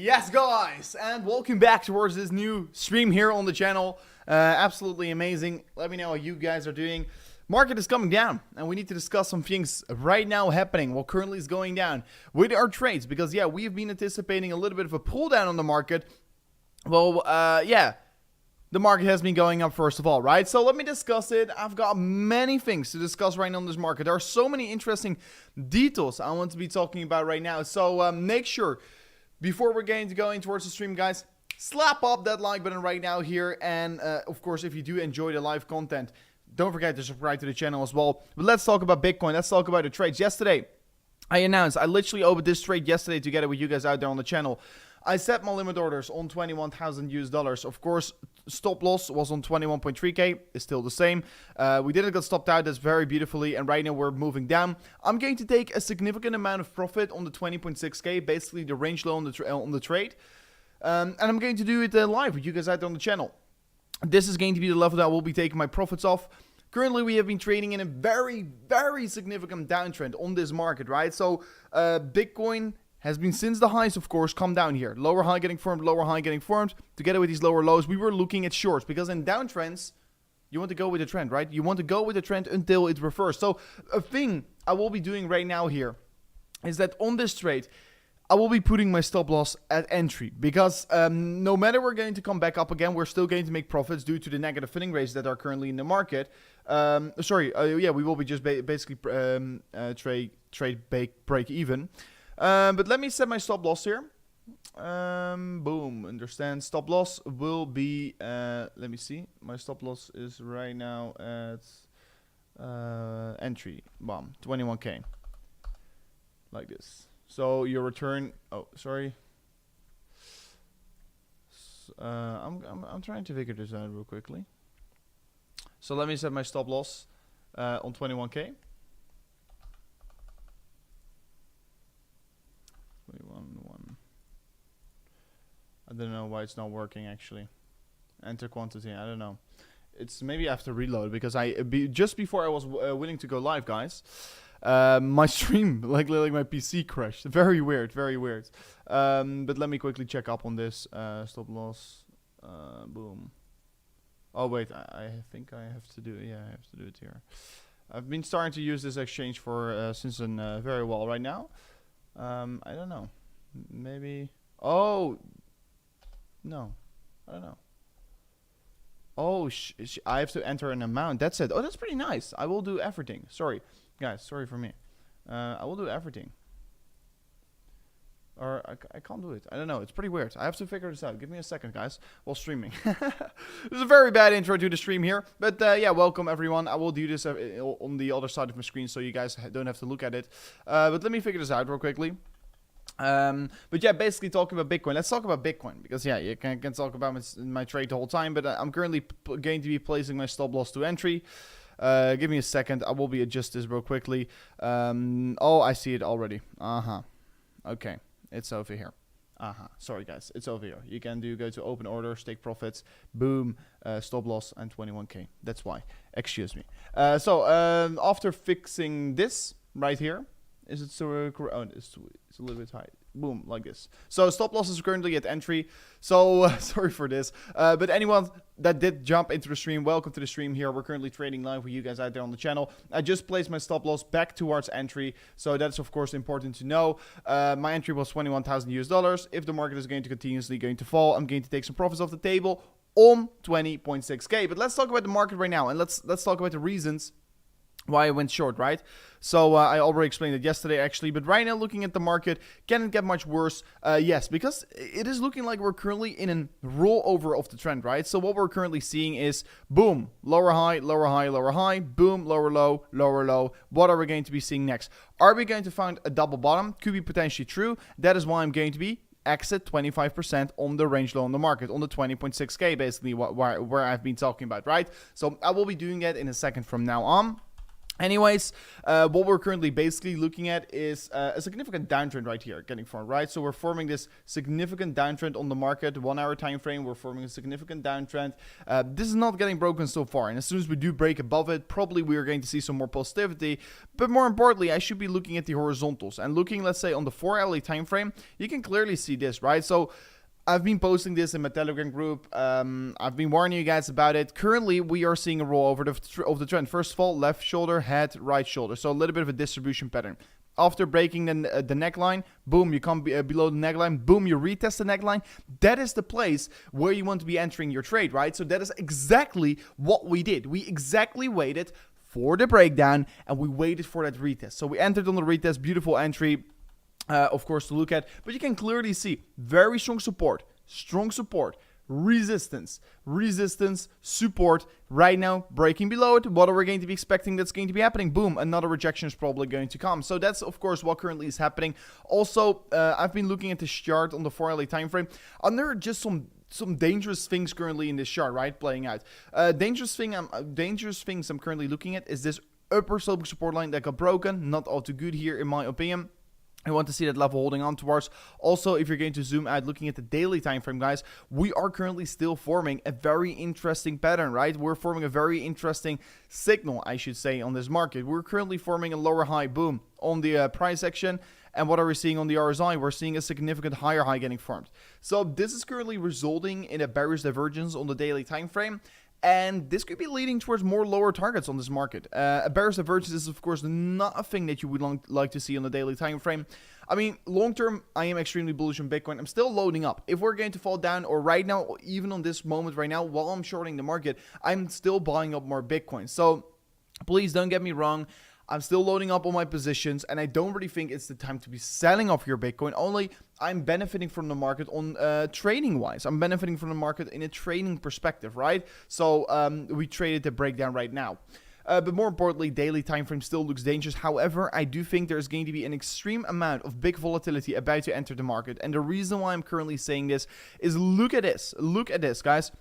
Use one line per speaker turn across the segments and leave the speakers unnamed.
Yes guys, and welcome back towards this new stream here on the channel. Absolutely amazing. Let me know how you guys are doing. Market is coming down and we need to discuss some things right now happening, what currently is going down with our trades, because yeah, we've been anticipating a little bit of a pull down on the market. Well, the market has been going up first of all, right? So let me discuss it. I've got many things to discuss right now on this market. There are so many interesting details I want to be talking about right now. So make sure, before we're going towards the stream, guys, slap up that like button right now here. And of course, if you do enjoy the live content, don't forget to subscribe to the channel as well. But let's talk about Bitcoin. Let's talk about the trades. Yesterday, I literally opened this trade yesterday together with you guys out there on the channel. I set my limit orders on $21,000. Of course, stop loss was on 21.3k. It's still the same. We didn't get stopped out. That's very beautifully. And right now we're moving down. I'm going to take a significant amount of profit on the 20.6k, basically the range low on the trade. And I'm going to do it live with you guys out there on the channel. This is going to be the level that I will be taking my profits off. Currently, we have been trading in a very, very significant downtrend on this market, right? So, Bitcoin has been, since the highs, of course, come down here. Lower high getting formed, lower high getting formed. Together with these lower lows, we were looking at shorts. Because in downtrends, you want to go with the trend, right? You want to go with the trend until it reverses. So, a thing I will be doing right now here is that on this trade, I will be putting my stop loss at entry, because no matter we're going to come back up again, we're still going to make profits due to the negative filling rates that are currently in the market. Yeah, we will be just basically trade break even. But let me set my stop loss here. Boom, understand. Stop loss will be, let me see. My stop loss is right now at entry, 21k, like this. So your return, oh, sorry. I'm trying to figure this out real quickly. So let me set my stop loss on 21k. 21.1. I don't know why it's not working actually. Enter quantity, I don't know. It's maybe I have to reload, because just before I was willing to go live, guys. My stream, like my PC crashed. Very weird, very weird. But let me quickly check up on this. Stop loss. Boom. Oh wait, I think I have to do it. Yeah, I have to do it here. I've been starting to use this exchange for since very well right now. I don't know. Maybe. Oh no, I don't know. Oh, I have to enter an amount. That's it. Oh, that's pretty nice. I will do everything. Sorry. Guys, sorry for me. I will do everything. Or I can't do it. I don't know. It's pretty weird. I have to figure this out. Give me a second, guys, while streaming. This is a very bad intro to the stream here. But yeah, welcome everyone. I will do this on the other side of my screen so you guys don't have to look at it. But let me figure this out real quickly. But yeah, basically talking about Bitcoin. Let's talk about Bitcoin, because yeah, you can talk about my trade the whole time. But I'm currently going to be placing my stop loss to entry. Give me a second. I will be adjust this real quickly. Oh, I see it already. Okay, it's over here. Sorry guys, it's over here. You can go to open orders, take profits, boom, stop loss, and 21k. That's why. Excuse me. So after fixing this right here, is it so? Oh, it's a little bit high. Boom, like this. So stop loss is currently at entry. So sorry for this. But anyone that did jump into the stream, welcome to the stream here. We're currently trading live with you guys out there on the channel. I just placed my stop loss back towards entry. So that's of course important to know. My entry was $21,000. If the market is going to continuously going to fall, I'm going to take some profits off the table on 20.6k. But let's talk about the market right now, and let's talk about the reasons why I went short, right? So I already explained it yesterday actually, but right now looking at the market, can it get much worse? Yes, because it is looking like we're currently in a rollover of the trend, right? So what we're currently seeing is boom, lower high, lower high, lower high, boom, lower low, lower low. What are we going to be seeing next? Are we going to find a double bottom? Could be potentially true. That is why I'm going to be exit 25% on the range low on the market, on the 20.6k, basically where I've been talking about, right? So I will be doing that in a second from now on. Anyways, what we're currently basically looking at is a significant downtrend right here getting formed, right? So we're forming this significant downtrend on the market, 1 hour time frame. We're forming a significant downtrend. This is not getting broken so far. And as soon as we do break above it, probably we are going to see some more positivity. But more importantly, I should be looking at the horizontals and looking, let's say, on the 4-hourly time frame. You can clearly see this, right? So I've been posting this in my Telegram group. I've been warning you guys about it. Currently, we are seeing a roll over of the trend. First of all, left shoulder, head, right shoulder. So a little bit of a distribution pattern. After breaking the neckline, boom, you come below the neckline. Boom, you retest the neckline. That is the place where you want to be entering your trade, right? So that is exactly what we did. We exactly waited for the breakdown, and we waited for that retest. So we entered on the retest, beautiful entry. Of course, to look at, but you can clearly see very strong support, resistance, support. Right now, breaking below it. What are we going to be expecting that's going to be happening? Boom, another rejection is probably going to come. So that's, of course, what currently is happening. Also, I've been looking at this chart on the 4-hourly time frame, and there are just some dangerous things currently in this chart, right, playing out. Dangerous things I'm currently looking at is this upper slope support line that got broken. Not all too good here, in my opinion. I want to see that level holding on towards. Also, if you're going to zoom out, looking at the daily time frame, guys, we are currently still forming a very interesting pattern, right? We're forming a very interesting signal, I should say, on this market. We're currently forming a lower high, boom, on the price action. And what are we seeing on the RSI? We're seeing a significant higher high getting formed. So this is currently resulting in a bearish divergence on the daily time frame. And this could be leading towards more lower targets on this market. A bearish divergence is, of course, not a thing that you would like to see on the daily time frame. I mean, long term, I am extremely bullish on Bitcoin. I'm still loading up. If we're going to fall down, or right now, even on this moment right now, while I'm shorting the market, I'm still buying up more Bitcoin. So please don't get me wrong. I'm still loading up on my positions, and I don't really think it's the time to be selling off your Bitcoin. Only I'm benefiting from the market on trading wise. I'm benefiting from the market in a trading perspective, right? So we traded the breakdown right now. But more importantly, daily time frame still looks dangerous. However, I do think there's going to be an extreme amount of big volatility about to enter the market. And the reason why I'm currently saying this is look at this. Look at this, guys.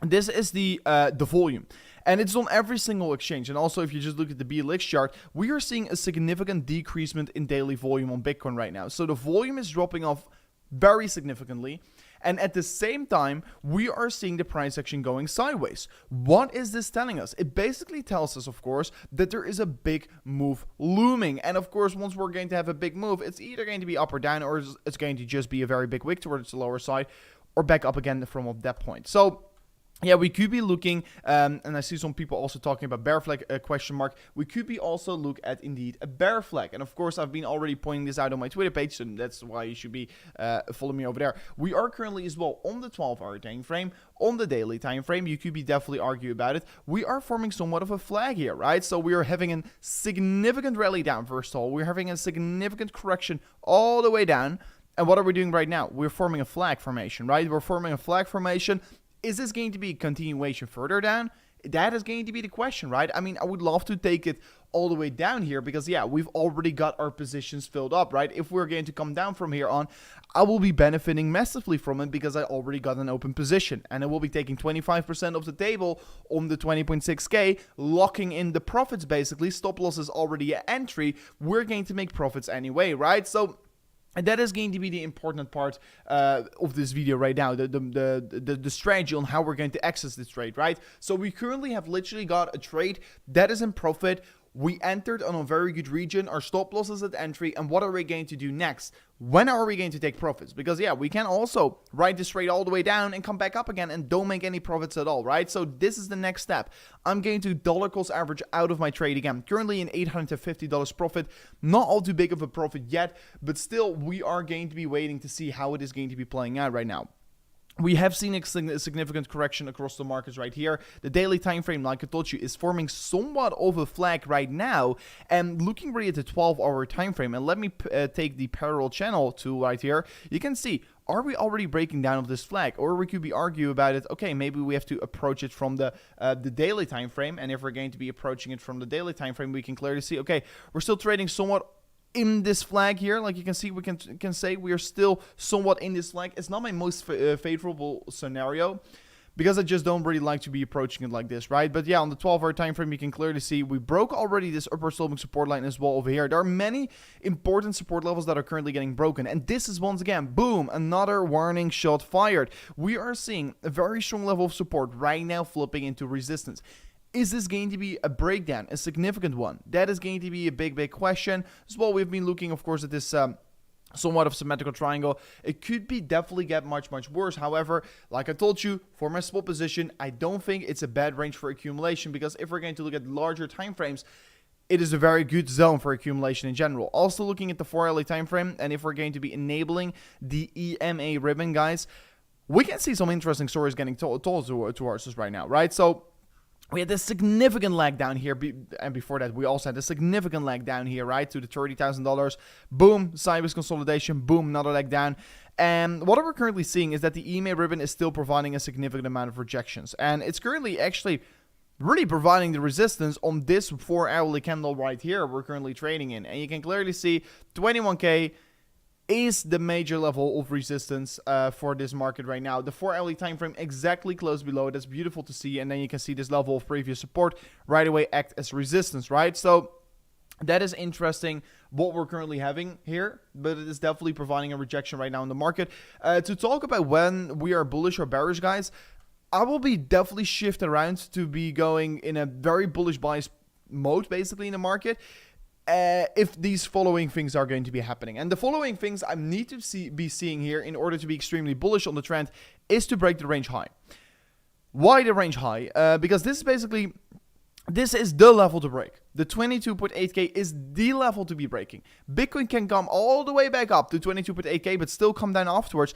This is the volume. And it's on every single exchange. And also, if you just look at the BLX chart, we are seeing a significant decreasement in daily volume on Bitcoin right now. So the volume is dropping off very significantly. And at the same time, we are seeing the price action going sideways. What is this telling us? It basically tells us, of course, that there is a big move looming. And of course, once we're going to have a big move, it's either going to be up or down, or it's going to just be a very big wick towards the lower side, or back up again from that point. So yeah, we could be looking, and I see some people also talking about bear flag question mark. We could be also look at indeed a bear flag. And of course, I've been already pointing this out on my Twitter page, so that's why you should be following me over there. We are currently as well on the 12-hour time frame, on the daily time frame. You could be definitely argue about it. We are forming somewhat of a flag here, right? So we are having a significant rally down, first of all. We're having a significant correction all the way down. And what are we doing right now? We're forming a flag formation, right? We're forming a flag formation. Is this going to be a continuation further down? That is going to be the question, right? I mean, I would love to take it all the way down here because, yeah, we've already got our positions filled up, right? If we're going to come down from here on, I will be benefiting massively from it because I already got an open position. And I will be taking 25% of the table on the 20.6K, locking in the profits, basically. Stop loss is already an entry. We're going to make profits anyway, right? So and that is going to be the important part of this video right now, the strategy on how we're going to access this trade, right? So we currently have literally got a trade that is in profit. We entered on a very good region. Our stop loss is at entry. And what are we going to do next? When are we going to take profits? Because, yeah, we can also ride this trade all the way down and come back up again and don't make any profits at all, right? So this is the next step. I'm going to dollar cost average out of my trade again. Currently an $850 profit. Not all too big of a profit yet, but still we are going to be waiting to see how it is going to be playing out right now. We have seen a significant correction across the markets right here. The daily time frame, like I told you, is forming somewhat of a flag right now. And looking really at the 12-hour time frame, and let me take the parallel channel tool right here. You can see, are we already breaking down of this flag? Or we could be arguing about it, okay, maybe we have to approach it from the daily time frame. And if we're going to be approaching it from the daily time frame, we can clearly see, okay, we're still trading somewhat in this flag here. Like you can see, we can say we are still somewhat in this flag. It's not my most favorable scenario, because I just don't really like to be approaching it like this, right? But yeah, on the 12-hour time frame, you can clearly see we broke already this upper sloping support line as well over here. There are many important support levels that are currently getting broken, and this is once again, boom, another warning shot fired. We are seeing a very strong level of support right now flipping into resistance. Is this going to be a breakdown, a significant one? That is going to be a big question. As well, we've been looking, of course, at this somewhat of symmetrical triangle. It could be definitely get much worse. However, like I told you, for my spot position, I don't think it's a bad range for accumulation, because if we're going to look at larger time frames, it is a very good zone for accumulation in general. Also looking at the 4-hourly time frame, and if we're going to be enabling the EMA ribbon, guys, we can see some interesting stories getting told towards us right now, right? So we had this significant lag down here, and before that, we also had a significant lag down here, right, to the $30,000. Boom, sideways consolidation, boom, another leg down. And what we're currently seeing is that the EMA ribbon is still providing a significant amount of rejections. And it's currently actually really providing the resistance on this 4-hourly candle right here we're currently trading in. And you can clearly see 21K is the major level of resistance for this market right now. The 4-hourly time frame exactly close below. That's beautiful to see. And then you can see this level of previous support right away act as resistance, right? So that is interesting what we're currently having here, but it is definitely providing a rejection right now in the market. To talk about when we are bullish or bearish, guys, I will be definitely shifted around to be going in a very bullish bias mode basically in the market. If these following things are going to be happening. And the following things I need to be seeing here in order to be extremely bullish on the trend is to break the range high. Why the range high? Because this is basically, this is the level to break. The 22.8K is the level to be breaking. Bitcoin can come all the way back up to 22.8K, but still come down afterwards.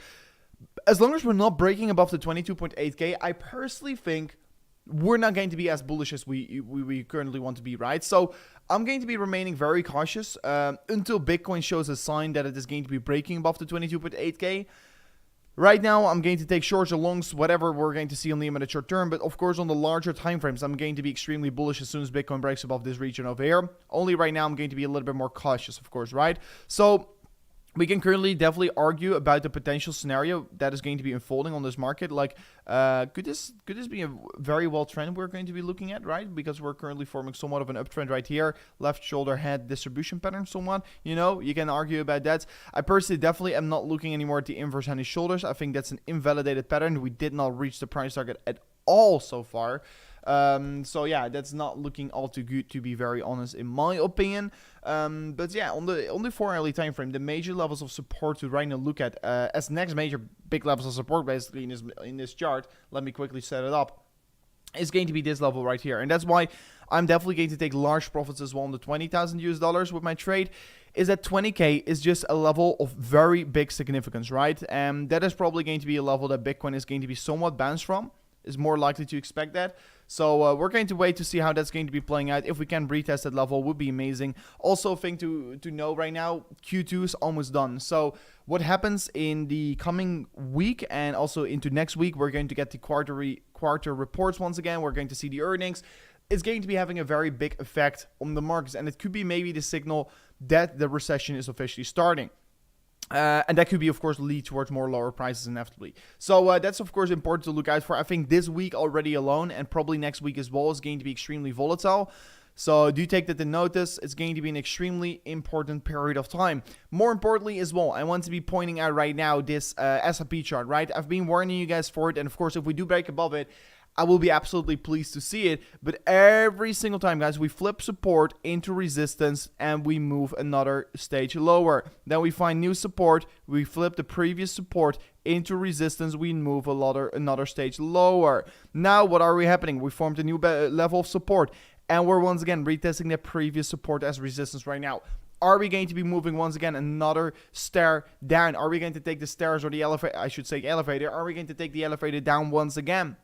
As long as we're not breaking above the 22.8K, I personally think we're not going to be as bullish as we currently want to be, right? So I'm going to be remaining very cautious until Bitcoin shows a sign that it is going to be breaking above the 22.8K. Right now, I'm going to take shorts or longs, whatever we're going to see on the immediate short term. But of course, on the larger time frames, I'm going to be extremely bullish as soon as Bitcoin breaks above this region over here. Only right now, I'm going to be a little bit more cautious, of course, right? So we can currently definitely argue about the potential scenario that is going to be unfolding on this market. Like, could this be a very well trend we're going to be looking at, right? Because we're currently forming somewhat of an uptrend right here. Left shoulder head distribution pattern somewhat. You know, you can argue about that. I personally definitely am not looking anymore at the inverse head and shoulders. I think that's an invalidated pattern. We did not reach the price target at all so far. So yeah, that's not looking all too good, to be very honest, in my opinion. But yeah, on the 4-hourly time frame, the major levels of support to right now look at as next major big levels of support basically in this chart. Let me quickly set it up. Is going to be this level right here, and that's why I'm definitely going to take large profits as well on the $20,000 with my trade. Is that 20K is just a level of very big significance, right? And that is probably going to be a level that Bitcoin is going to be somewhat bounced from. Is more likely to expect that. So we're going to wait to see how that's going to be playing out. If we can retest that level, would be amazing. Also, a thing to know right now, Q2 is almost done. So what happens in the coming week and also into next week, we're going to get the quarter reports once again. We're going to see the earnings. It's going to be having a very big effect on the markets, and it could be maybe the signal that the recession is officially starting. And that could be, of course, lead towards more lower prices inevitably. So that's, of course, important to look out for. I think this week already alone, and probably next week as well, is going to be extremely volatile. So do take that to notice. It's going to be an extremely important period of time. More importantly as well, I want to be pointing out right now this S&P chart, right? I've been warning you guys for it. And, of course, if we do break above it, I will be absolutely pleased to see it. But every single time, guys, we flip support into resistance and we move another stage lower. Then we find new support. We flip the previous support into resistance. We move another stage lower. Now, what are we happening? We formed a new level of support. And we're once again retesting the previous support as resistance right now. Are we going to be moving once again another stair down? Are we going to take the stairs or the elevator? I should say elevator. Are we going to take the elevator down once again?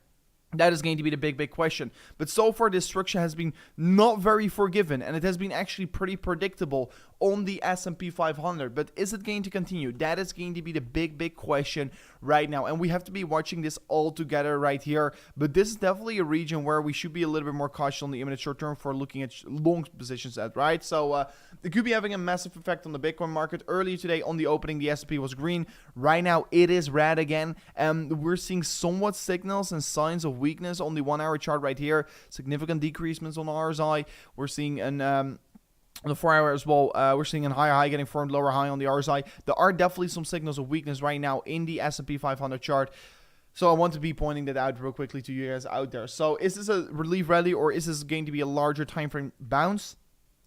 That is going to be the big question. But so far, this structure has been not very forgiving, and it has been actually pretty predictable on the S&P 500. But is it going to continue? That is going to be the big question right now. And we have to be watching this all together right here. But this is definitely a region where we should be a little bit more cautious on the imminent short term for looking at long positions at, right? So it could be having a massive effect on the Bitcoin market. Earlier today on the opening, the S&P was green. Right now, it is red again. We're seeing somewhat signals and signs of weakness on the 1 hour chart right here. Significant decreasements on the RSI. We're seeing an on the 4 hour as well, we're seeing a higher high getting formed, lower high on the RSI. There are definitely some signals of weakness right now in the S&P 500 chart. So I want to be pointing that out real quickly to you guys out there. So is this a relief rally or is this going to be a larger time frame bounce?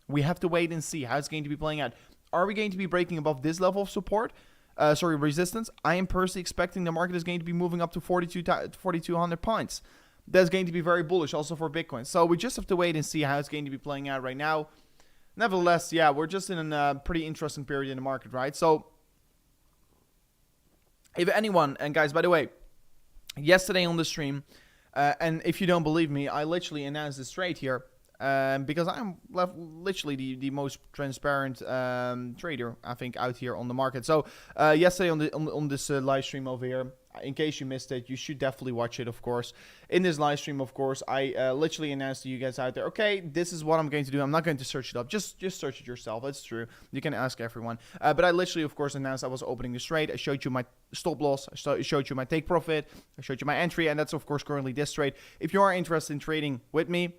We have to wait and see how it's going to be playing out. Are we going to be breaking above this level of support? Resistance. I am personally expecting the market is going to be moving up to 4,200 points. That's going to be very bullish also for Bitcoin. So we just have to wait and see how it's going to be playing out right now. Nevertheless, yeah, we're just in a pretty interesting period in the market, right? So if anyone, and guys, by the way, yesterday on the stream, and if you don't believe me, I literally announced this trade here because I'm literally the most transparent trader, I think, out here on the market. So yesterday on this live stream over here, in case you missed it, you should definitely watch it, of course. In this live stream, of course, I literally announced to you guys out there, okay, this is what I'm going to do. I'm not going to search it up. Just search it yourself. It's true. You can ask everyone. But I literally, of course, announced I was opening this trade. I showed you my stop loss. I showed you my take profit. I showed you my entry. And that's, of course, currently this trade. If you are interested in trading with me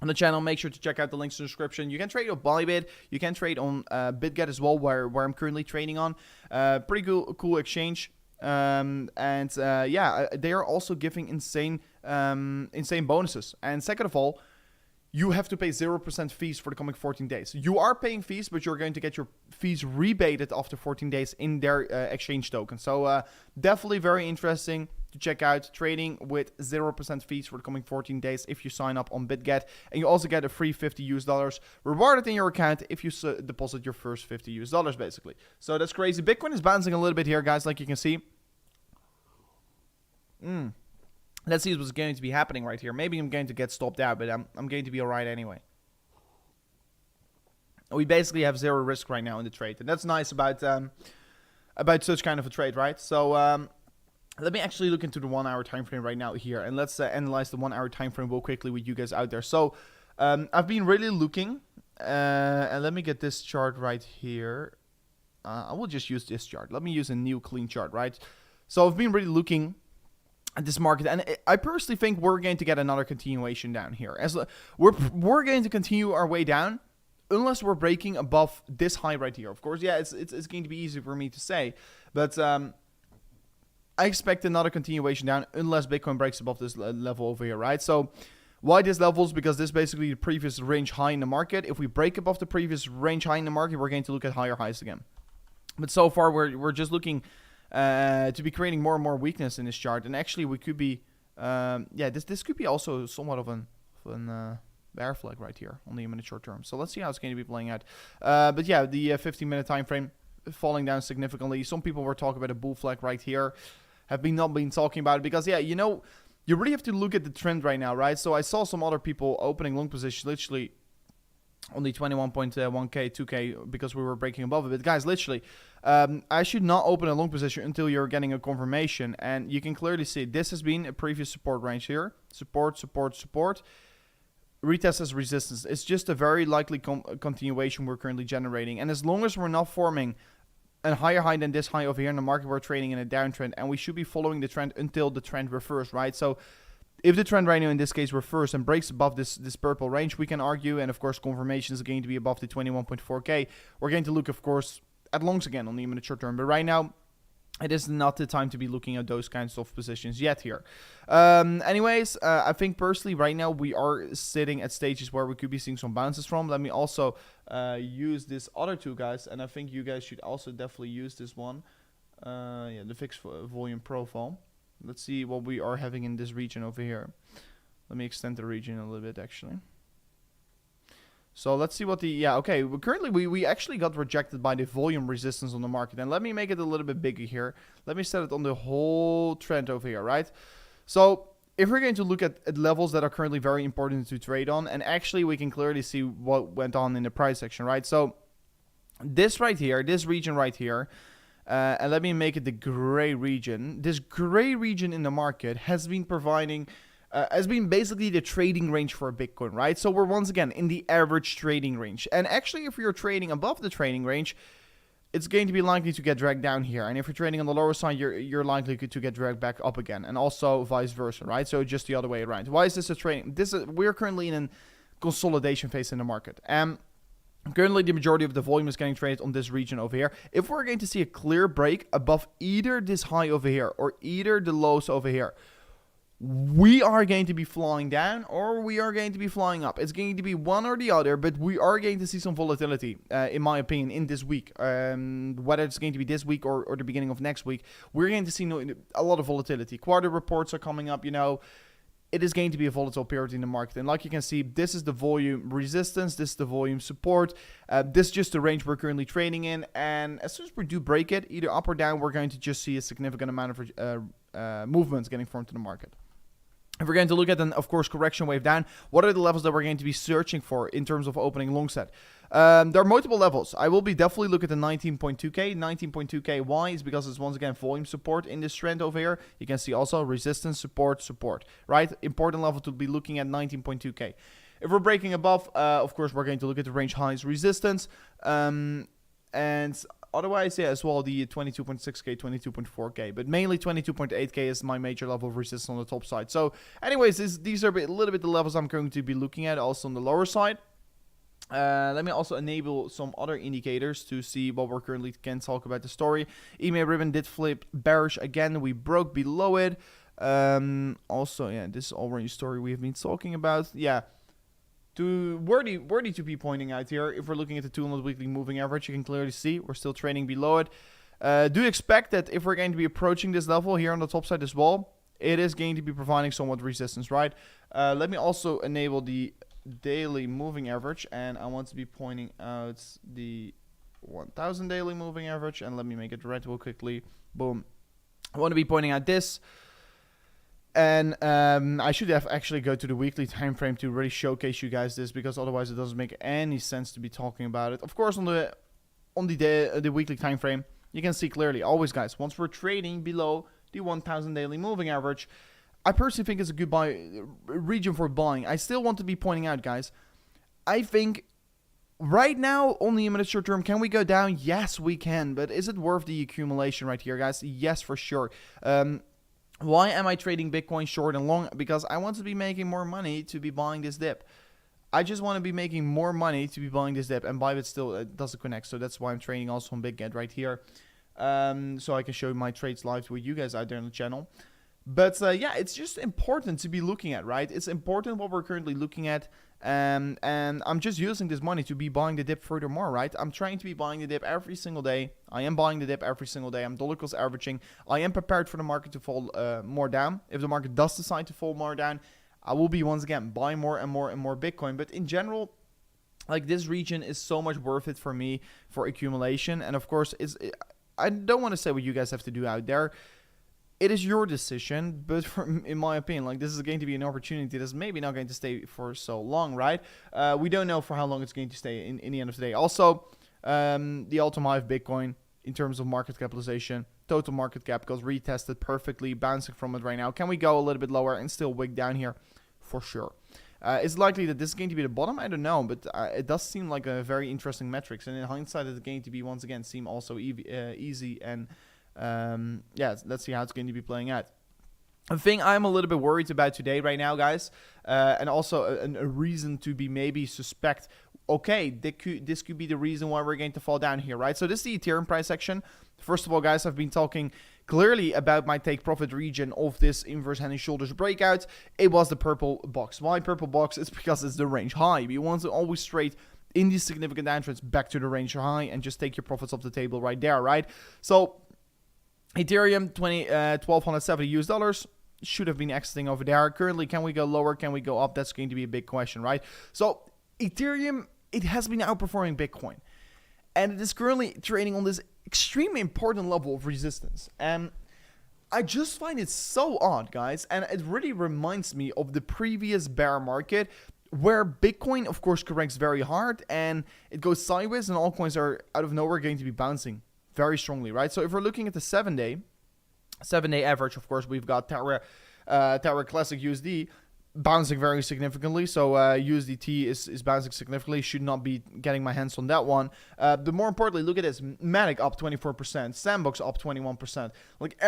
on the channel, make sure to check out the links in the description. You can trade on Bybit. You can trade on BitGet as well, where I'm currently trading on. Pretty cool exchange. Yeah, they are also giving insane bonuses. And second of all, you have to pay 0% fees for the coming 14 days. You are paying fees, but you're going to get your fees rebated after 14 days in their exchange token. So definitely very interesting to check out, trading with 0% fees for the coming 14 days if you sign up on BitGet. And you also get a free $50 rewarded in your account if you deposit your first $50 basically. So that's crazy. Bitcoin is bouncing a little bit here, guys, like you can see. Let's see what's going to be happening right here. Maybe I'm going to get stopped out, but I'm going to be all right anyway. We basically have zero risk right now in the trade, and that's nice about such kind of a trade, right? So let me actually look into the 1 hour time frame right now here, and let's analyze the 1 hour time frame real quickly with you guys out there. So I've been really looking, and let me get this chart right here. I will just use this chart. Let me use a new clean chart, right? So I've been really looking at this market, and I personally think we're going to get another continuation down here. As we're going to continue our way down unless we're breaking above this high right here. Of course, yeah, it's going to be easy for me to say, but I expect another continuation down unless Bitcoin breaks above this level over here, right? So why this levels? Because this is basically the previous range high in the market. If we break above the previous range high in the market, we're going to look at higher highs again. But so far, we're just looking to be creating more and more weakness in this chart, and actually we could be, this could be also somewhat of an bear flag right here on the imminent short term. So let's see how it's going to be playing out. But yeah, the 15-minute time frame falling down significantly. Some people were talking about a bull flag right here, have not been talking about it because, yeah, you know, you really have to look at the trend right now, right? So I saw some other people opening long positions literally on the 21.1k, 2k because we were breaking above it. But guys, literally, I should not open a long position until you're getting a confirmation. And you can clearly see this has been a previous support range here. Support, support, support. Retest as resistance. It's just a very likely continuation we're currently generating. And as long as we're not forming a higher high than this high over here in the market, we're trading in a downtrend. And we should be following the trend until the trend reverses, right? So if the trend right now in this case reverses and breaks above this purple range, we can argue, and of course confirmation is going to be above the 21.4k. We're going to look, of course, at longs again on the imminent short term. But right now, it is not the time to be looking at those kinds of positions yet here. Anyways, I think personally right now we are sitting at stages where we could be seeing some bounces from. Let me also use this other two, guys, and I think you guys should also definitely use this one. The fixed volume profile. Let's see what we are having in this region over here. Let me extend the region a little bit, actually. So let's see what the, currently we actually got rejected by the volume resistance on the market. And let me make it a little bit bigger here. Let me set it on the whole trend over here, right? So if we're going to look at levels that are currently very important to trade on, and actually we can clearly see what went on in the price section, right? So this right here, this region right here, And let me make it the gray region. This gray region in the market has been providing, has been basically the trading range for Bitcoin, right? So we're once again in the average trading range. And actually, if you're trading above the trading range, it's going to be likely to get dragged down here. And if you're trading on the lower side, you're likely to get dragged back up again. And also vice versa, right? So just the other way around. Why is this a trading? We're currently in a consolidation phase in the market. Currently, the majority of the volume is getting traded on this region over here. If we're going to see a clear break above either this high over here or either the lows over here, we are going to be flying down or we are going to be flying up. It's going to be one or the other, but we are going to see some volatility, in my opinion, in this week. Whether it's going to be this week or the beginning of next week, we're going to see a lot of volatility. Quarter reports are coming up, It is going to be a volatile period in the market. And like you can see, this is the volume resistance. This is the volume support. This is just the range we're currently trading in. And as soon as we do break it, either up or down, we're going to just see a significant amount of movements getting formed in the market. If we're going to look at an, of course, correction wave down, what are the levels that we're going to be searching for in terms of opening long set? There are multiple levels. I will be definitely looking at the 19.2K. 19.2K, why? Is because it's once again volume support in this trend over here. You can see also resistance, support, right? Important level to be looking at 19.2K. If we're breaking above, of course, we're going to look at the range highs resistance. And otherwise, yeah, as well, the 22.6K, 22.4K, but mainly 22.8K is my major level of resistance on the top side. So anyways, these are a little bit the levels I'm going to be looking at also on the lower side. Let me also enable some other indicators to see what we're currently can talk about the story. EMA ribbon did flip bearish again. We broke below it. Also, yeah, this is already a story we have been talking about. Yeah. Worthy to be pointing out here, if we're looking at the 200 weekly moving average, you can clearly see we're still trading below it. Do expect that if we're going to be approaching this level here on the top side as well, it is going to be providing somewhat resistance, right? Let me also enable the daily moving average, and I want to be pointing out the 1000 daily moving average, and let me make it red real quickly. Boom. I want to be pointing out this. And I should have actually go to the weekly time frame to really showcase you guys this, because otherwise it doesn't make any sense to be talking about it. Of course, on the weekly time frame, you can see clearly, always guys, once we're trading below the 1000 daily moving average, I personally think it's a good buy region for buying. I still want to be pointing out, guys, I think right now on the immediate short term, can we go down? Yes, we can, but is it worth the accumulation right here, guys? Yes, for sure. Why am I trading Bitcoin short and long? Because I want to be making more money to be buying this dip. I just want to be making more money to be buying this dip, and Bybit still doesn't connect, so that's why I'm trading also on BitGet right here, so I can show my trades live with you guys out there on the channel. But yeah, it's just important to be looking at, right? It's important what we're currently looking at, and I'm just using this money to be buying the dip furthermore, right? I'm trying to be buying the dip every single day. I am buying the dip every single day. I'm dollar cost averaging. I am prepared for the market to fall more down. If the market does decide to fall more down, I will be once again buying more and more and more Bitcoin. But in general, like, this region is so much worth it for me for accumulation. And of course, I don't want to say what you guys have to do out there. It is your decision, but in my opinion, like, this is going to be an opportunity that's maybe not going to stay for so long, right? We don't know for how long it's going to stay in the end of the day. Also, the all-time high of Bitcoin in terms of market capitalization, total market cap goes retested perfectly, bouncing from it right now. Can we go a little bit lower and still wick down here? For sure. It's likely that this is going to be the bottom. I don't know, but it does seem like a very interesting metrics. And in hindsight, it's going to be, once again, seem also easy and... yeah, let's see how it's going to be playing out. The thing I'm a little bit worried about today right now, guys, and also a reason to be maybe suspect, okay, this could be the reason why we're going to fall down here, right? So this is the Ethereum price action. First of all, guys, I've been talking clearly about my take profit region of this inverse head and shoulders breakout. It was the purple box. Why purple box? It's because it's the range high. We want to always trade in these significant downtrends back to the range high and just take your profits off the table right there, right? So Ethereum, $1,270 should have been exiting over there. Currently, can we go lower? Can we go up? That's going to be a big question, right? So Ethereum, it has been outperforming Bitcoin, and it is currently trading on this extremely important level of resistance. And I just find it so odd, guys, and it really reminds me of the previous bear market, where Bitcoin, of course, corrects very hard and it goes sideways, and altcoins are out of nowhere going to be bouncing very strongly, right? So if we're looking at the 7-day average, of course, we've got Terra Classic USD bouncing very significantly. So USDT is bouncing significantly. Should not be getting my hands on that one. But more importantly, look at this. Matic up 24%. Sandbox up 21%. Like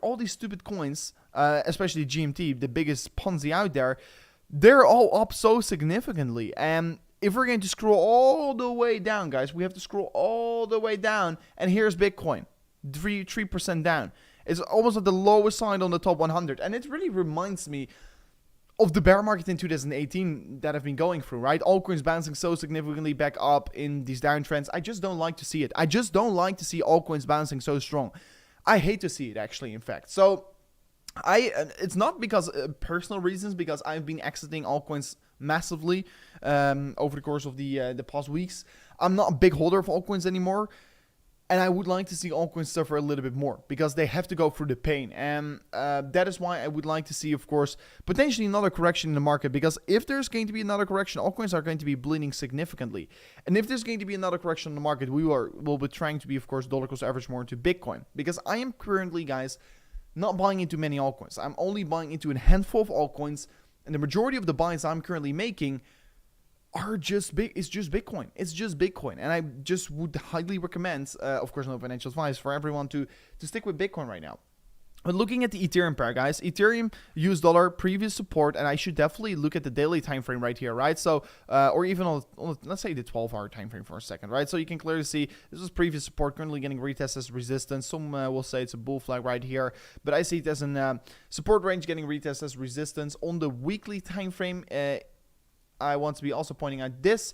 all these stupid coins, especially GMT, the biggest Ponzi out there, they're all up so significantly. And if we're going to scroll all the way down, guys, we have to scroll all the way down. And here's Bitcoin, 3% down. It's almost at the lowest side on the top 100. And it really reminds me of the bear market in 2018 that I've been going through, right? Altcoins bouncing so significantly back up in these downtrends. I just don't like to see it. I just don't like to see altcoins bouncing so strong. I hate to see it, actually, in fact. So it's not because personal reasons, because I've been exiting altcoins massively over the course of the past weeks. I'm not a big holder of altcoins anymore. And I would like to see altcoins suffer a little bit more because they have to go through the pain. And that is why I would like to see, of course, potentially another correction in the market. Because if there's going to be another correction, altcoins are going to be bleeding significantly. And if there's going to be another correction in the market, we'll be trying to be, of course, dollar cost average more into Bitcoin. Because I am currently, guys, not buying into many altcoins. I'm only buying into a handful of altcoins. And the majority of the buys I'm currently making are just it's just Bitcoin. It's just Bitcoin. And I just would highly recommend, of course, no financial advice, for everyone to stick with Bitcoin right now. But looking at the Ethereum pair, guys, Ethereum US dollar previous support, and I should definitely look at the daily time frame right here, right? So, or even on let's say the 12-hour time frame for a second, right? So you can clearly see this is previous support, currently getting retested as resistance. Some will say it's a bull flag right here, but I see it as a support range getting retested as resistance on the weekly time frame. I want to be also pointing out this.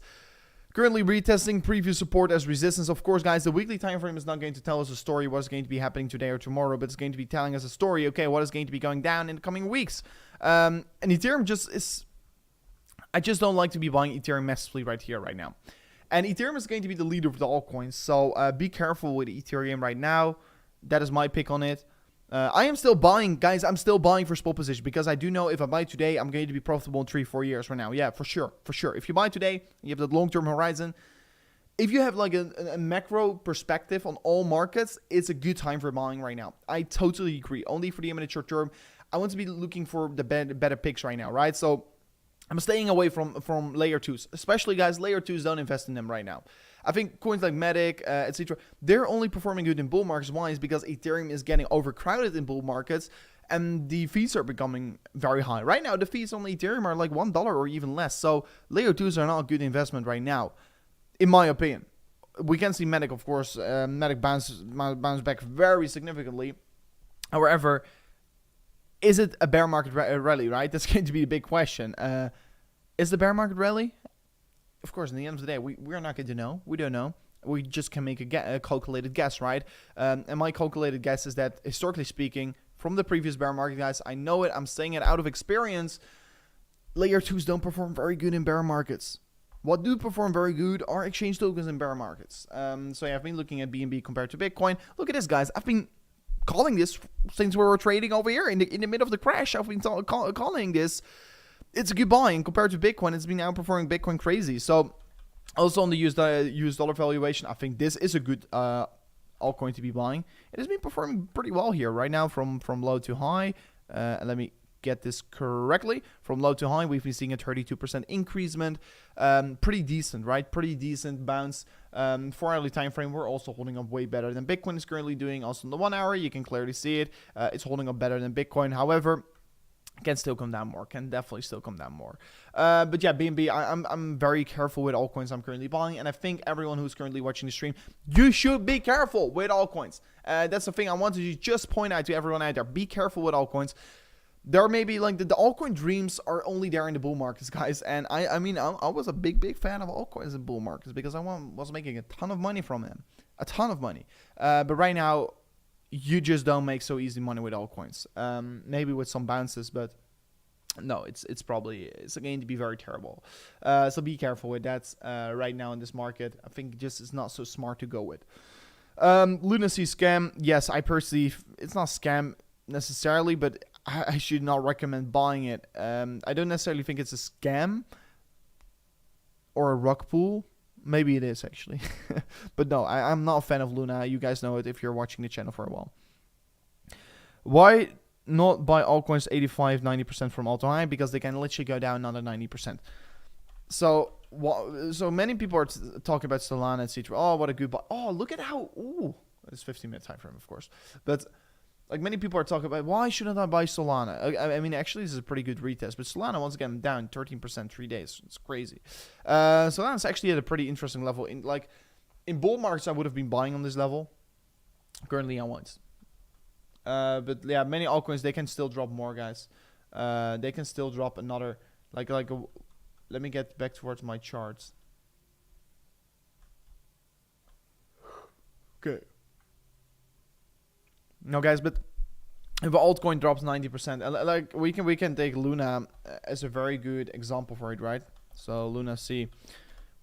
Currently retesting previous support as resistance. Of course, guys, the weekly time frame is not going to tell us a story what's going to be happening today or tomorrow, but it's going to be telling us a story, okay, what is going to be going down in the coming weeks. And Ethereum just is... I just don't like to be buying Ethereum massively right here, right now. And Ethereum is going to be the leader of the altcoins, so be careful with Ethereum right now. That is my pick on it. I am still buying, guys. I'm still buying for spot position because I do know if I buy today, I'm going to be profitable in 3-4 years from now. Yeah, for sure. If you buy today, you have that long-term horizon. If you have like a macro perspective on all markets, it's a good time for buying right now. I totally agree. Only for the immediate short term, I want to be looking for the better picks right now, right? So I'm staying away from layer 2s, especially, guys. Layer 2s, don't invest in them right now. I think coins like Matic, etc., they're only performing good in bull markets. Why? Is because Ethereum is getting overcrowded in bull markets and the fees are becoming very high. Right now, the fees on Ethereum are like $1 or even less. So layer 2s are not a good investment right now, in my opinion. We can see Matic, of course. Matic bounce back very significantly. However, is it a bear market rally, right? That's going to be a big question. Is the bear market rally? Of course, in the end of the day, we're not going to know. We don't know. We just can make a calculated guess, right? And my calculated guess is that, historically speaking, from the previous bear market, guys, I know it. I'm saying it out of experience. Layer 2s don't perform very good in bear markets. What do perform very good are exchange tokens in bear markets. So yeah, I've been looking at BNB compared to Bitcoin. Look at this, guys. I've been calling this since we were trading over here in the middle of the crash. I've been calling this. It's a good buy, and compared to Bitcoin, it's been outperforming Bitcoin crazy. So, also on the US dollar valuation, I think this is a good altcoin to be buying. It has been performing pretty well here right now from low to high. Let me get this correctly. From low to high, we've been seeing a 32% increasement. Pretty decent, right? Pretty decent bounce. 4-hourly time frame, we're also holding up way better than Bitcoin is currently doing. Also in the 1 hour, you can clearly see it. It's holding up better than Bitcoin. However, can still come down more. Can definitely still come down more. But yeah, BNB, I'm very careful with altcoins I'm currently buying, and I think everyone who's currently watching the stream, you should be careful with altcoins. That's the thing I wanted to just point out to everyone out there. Be careful with altcoins. There may be like the altcoin dreams are only there in the bull markets, guys. And I mean, I was a big fan of altcoins in bull markets because I was making a ton of money from them, a ton of money. But right now, you just don't make so easy money with altcoins. Maybe with some bounces, but no, it's going to be very terrible. So be careful with that right now in this market. I think just it's not so smart to go with. Lunacy scam. Yes, I personally, it's not scam necessarily, but I should not recommend buying it. I don't necessarily think it's a scam or a rug pull. maybe it is actually. But no, I'm not a fan of Luna. You guys know it if you're watching the channel for a while. Why not buy altcoins 85-90% from all time? Because they can literally go down another 90%. So many people are talking about Solana, etc. Oh, what a good buy. Oh, look at how, it's 15-minute time frame, of course. But like many people are talking about, why shouldn't I buy Solana? I mean, actually, this is a pretty good retest. But Solana, once again, down 13% 3 days. It's crazy. Solana's actually at a pretty interesting level. In bull markets, I would have been buying on this level. Currently, I won't. But yeah, many altcoins, they can still drop more, guys. They can still drop another, let me get back towards my charts. Okay. No, guys, but if an altcoin drops 90%, like we can take Luna as a very good example for it, right? So Luna C,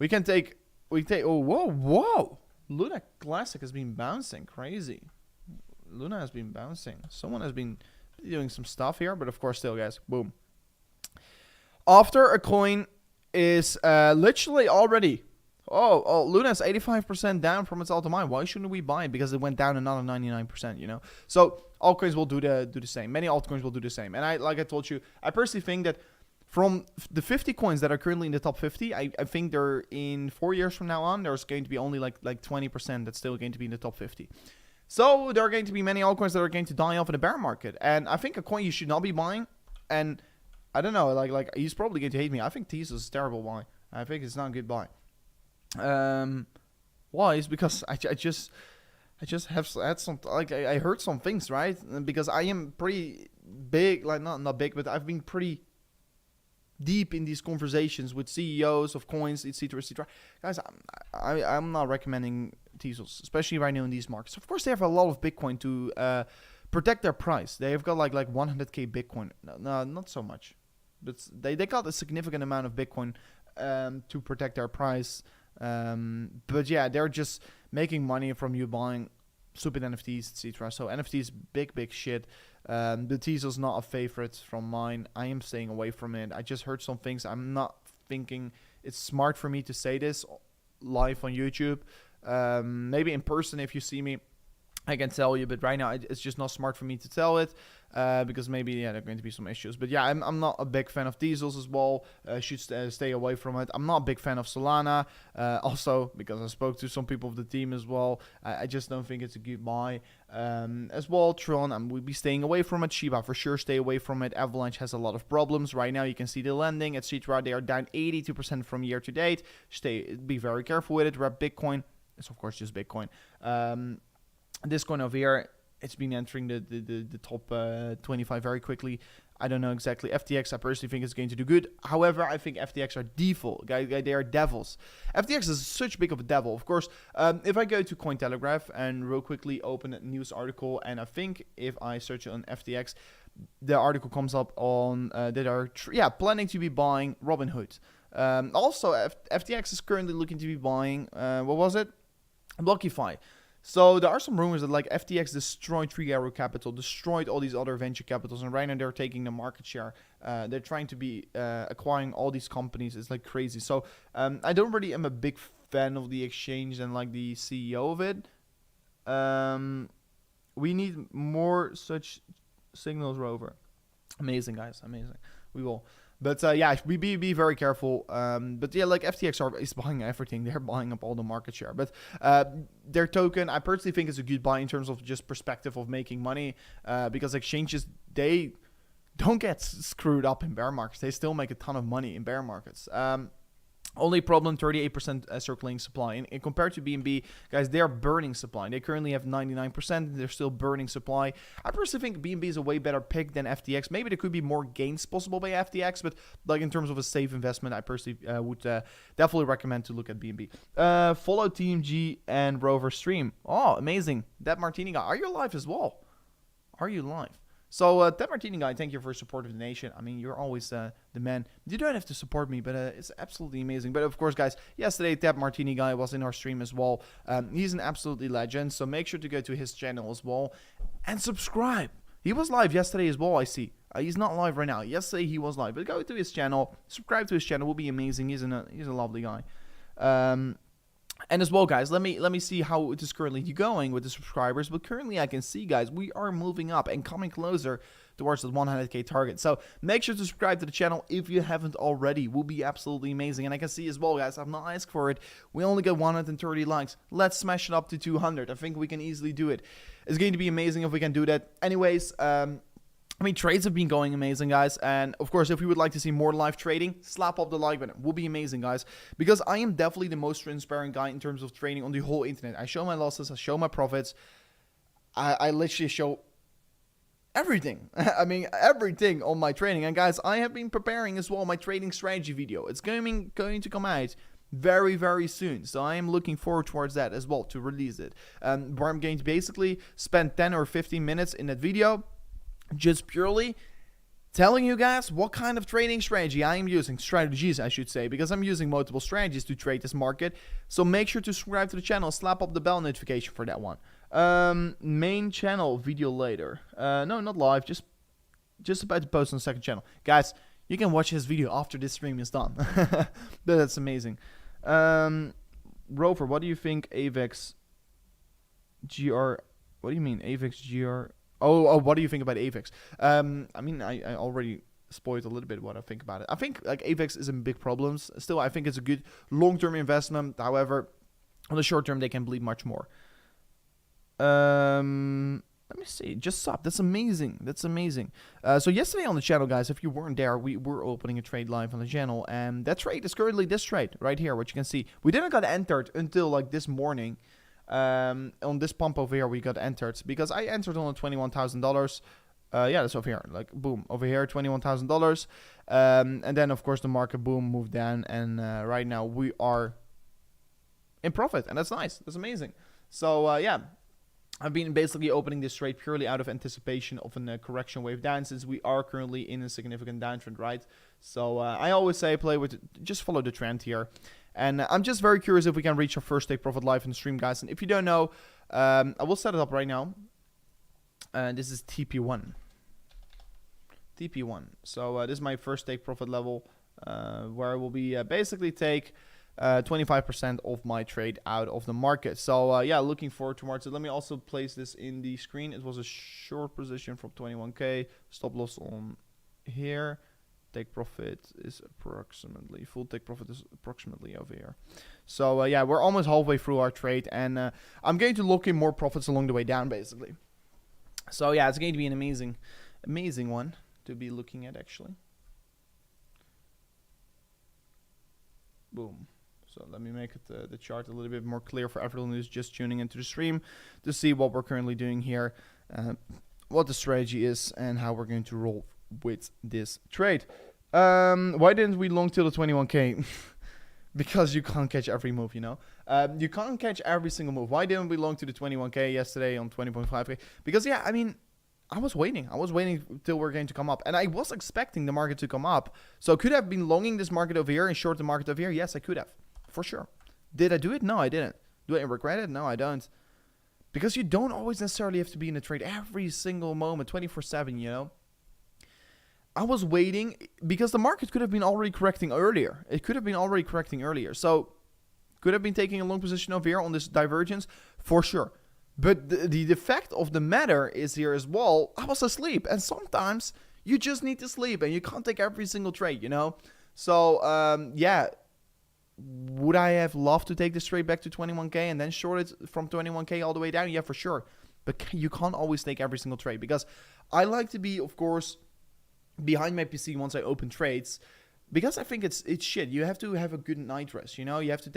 we take oh whoa, Luna Classic has been bouncing crazy. Luna has been bouncing. Someone has been doing some stuff here, but of course, still, guys, boom. After a coin is literally already, Luna's 85% down from its all-time. Why shouldn't we buy it? Because it went down another 99%, you know. So altcoins will do the same. Many altcoins will do the same. And like I told you, I personally think that from the 50 coins that are currently in the top 50, I think they're in 4 years from now on, there's going to be only like 20% that's still going to be in the top 50. So there are going to be many altcoins that are going to die off in the bear market. And I think a coin you should not be buying, and I don't know, like he's probably going to hate me. I think Tezos is a terrible buy. I think it's not a good buy. Why? It's because I just have had some, I heard some things, right? Because I am pretty big, like not big, but I've been pretty deep in these conversations with CEOs of coins, etc., etc. Guys, I'm not recommending Tezos, especially right now in these markets. Of course, they have a lot of Bitcoin to protect their price. They have got like 100k Bitcoin. No, not so much. But they got a significant amount of Bitcoin to protect their price. But yeah, they're just making money from you buying stupid NFTs, etc. So NFTs, big shit. The Tezos not a favorite from mine. I am staying away from it. I just heard some things. I'm not thinking it's smart for me to say this live on YouTube. Maybe in person if you see me, I can tell you, but right now it's just not smart for me to tell it because maybe there are going to be some issues. But yeah, I'm not a big fan of Tezos as well. Should stay away from it. I'm not a big fan of Solana, also because I spoke to some people of the team as well. I just don't think it's a good buy. As well, Tron, we'll be staying away from it. Shiba for sure, stay away from it. Avalanche has a lot of problems right now. You can see the lending, etc. They are down 82% from year to date. Be very careful with it. Rep Bitcoin. It's of course just Bitcoin. This coin over here, it's been entering the top 25 very quickly. I don't know exactly. FTX, I personally think it's going to do good. However, I think FTX are devil. They are devils. FTX is such big of a devil. Of course, if I go to Cointelegraph and real quickly open a news article, and I think if I search on FTX, the article comes up on that are planning to be buying Robinhood. Also, FTX is currently looking to be buying, what was it? BlockFi. So there are some rumors that like FTX destroyed 3 Arrow Capital, destroyed all these other venture capitals, and right now they're taking the market share. They're trying to be acquiring all these companies. It's like crazy. So I don't really am a big fan of the exchange and like the CEO of it. We need more such signals, Rover. Amazing, guys. Amazing. We will. But yeah, we be very careful. But yeah, like FTX is buying everything. They're buying up all the market share. But their token, I personally think is a good buy in terms of just perspective of making money. Because exchanges, they don't get screwed up in bear markets. They still make a ton of money in bear markets. Only problem, 38% circulating supply. And compared to BNB, guys, they're burning supply. They currently have 99%. They're still burning supply. I personally think BNB is a way better pick than FTX. Maybe there could be more gains possible by FTX, but like in terms of a safe investment, I personally would definitely recommend to look at BNB. Follow TMG and Rover stream. Oh, amazing. That Martini guy. Are you live as well? Are you live? So, Ted Martini guy, thank you for your support of the nation. I mean, you're always the man. You don't have to support me, but it's absolutely amazing. But of course, guys, yesterday, Ted Martini guy was in our stream as well. He's an absolutely legend, so make sure to go to his channel as well and subscribe. He was live yesterday as well, I see. He's not live right now. Yesterday, he was live. But go to his channel, subscribe to his channel. Will be amazing. He's a lovely guy. And as well, guys, let me see how it is currently going with the subscribers. But currently, I can see, guys, we are moving up and coming closer towards the 100k target. So make sure to subscribe to the channel if you haven't already. Will be absolutely amazing. And I can see as well, guys, I've not asked for it. We only got 130 likes. Let's smash it up to 200. I think we can easily do it. It's going to be amazing if we can do that. Anyways, I mean, trades have been going amazing, guys. And of course, if you would like to see more live trading, slap up the like button. Will be amazing, guys. Because I am definitely the most transparent guy in terms of trading on the whole internet. I show my losses, I show my profits. I literally show everything. I mean, everything on my trading. And guys, I have been preparing as well my trading strategy video. It's going to come out very, very soon. So I am looking forward towards that as well, to release it. Where I'm going to basically spend 10 or 15 minutes in that video just purely telling you guys what kind of trading strategy I am using, strategies I should say, because I'm using multiple strategies to trade this market. So make sure to subscribe to the channel, slap up the bell notification for that one. Main channel video later. No, not live, just about to post on the second channel. Guys, you can watch this video after this stream is done. But that's amazing. Rover, what do you think AVEX GR, what do you mean AVEX GR? Oh, what do you think about AVEX? I mean, I already spoiled a little bit what I think about it. I think like AVEX is in big problems. Still, I think it's a good long-term investment. However, on the short term, they can bleed much more. Let me see. Just stop. That's amazing. That's amazing. So yesterday on the channel, guys, if you weren't there, we were opening a trade live on the channel. And that trade is currently this trade right here, which you can see. We didn't got entered until like this morning. On this pump over here we got entered because I entered on $21,000. Yeah, that's over here, like boom, over here $21,000. And then of course the market boom moved down, and right now we are in profit, and that's nice. That's amazing. So yeah, I've been basically opening this trade purely out of anticipation of a correction wave down, since we are currently in a significant downtrend, right? So I always say just follow the trend here. And I'm just very curious if we can reach our first take profit live in the stream, guys. And if you don't know, I will set it up right now. This is TP1. TP1. So this is my first take profit level, where I will be basically take 25% of my trade out of the market. So yeah, looking forward towards it. Let me also place this in the screen. It was a short position from 21k. Stop loss on here. Take profit is approximately, full take profit is approximately over here. So yeah, we're almost halfway through our trade, and I'm going to lock in more profits along the way down, basically. So yeah, it's going to be an amazing one to be looking at, actually. Boom. So let me make it the chart a little bit more clear for everyone who's just tuning into the stream to see what we're currently doing here, what the strategy is, and how we're going to roll with this trade. Why didn't we long till the 21k? Because you can't catch every move, you know. You can't catch every single move. Why didn't we long to the 21k yesterday on 20.5k? Because yeah, I mean, I was waiting till we're going to come up, and I was expecting the market to come up. So could I have been longing this market over here and short the market over here? Yes, I could have, for sure. Did I do it? No, I didn't. Do I regret it? No, I don't. Because you don't always necessarily have to be in a trade every single moment, 24/7, you know. I was waiting because the market could have been already correcting earlier. It could have been already correcting earlier. So could have been taking a long position over here on this divergence, for sure. But the fact of the matter is here as well, I was asleep. And sometimes you just need to sleep and you can't take every single trade, you know. So yeah, would I have loved to take this trade back to 21k and then short it from 21k all the way down? Yeah, for sure. But you can't always take every single trade, because I like to be, of course, behind my PC once I open trades, because I think it's shit. You have to have a good night rest, you know. You have to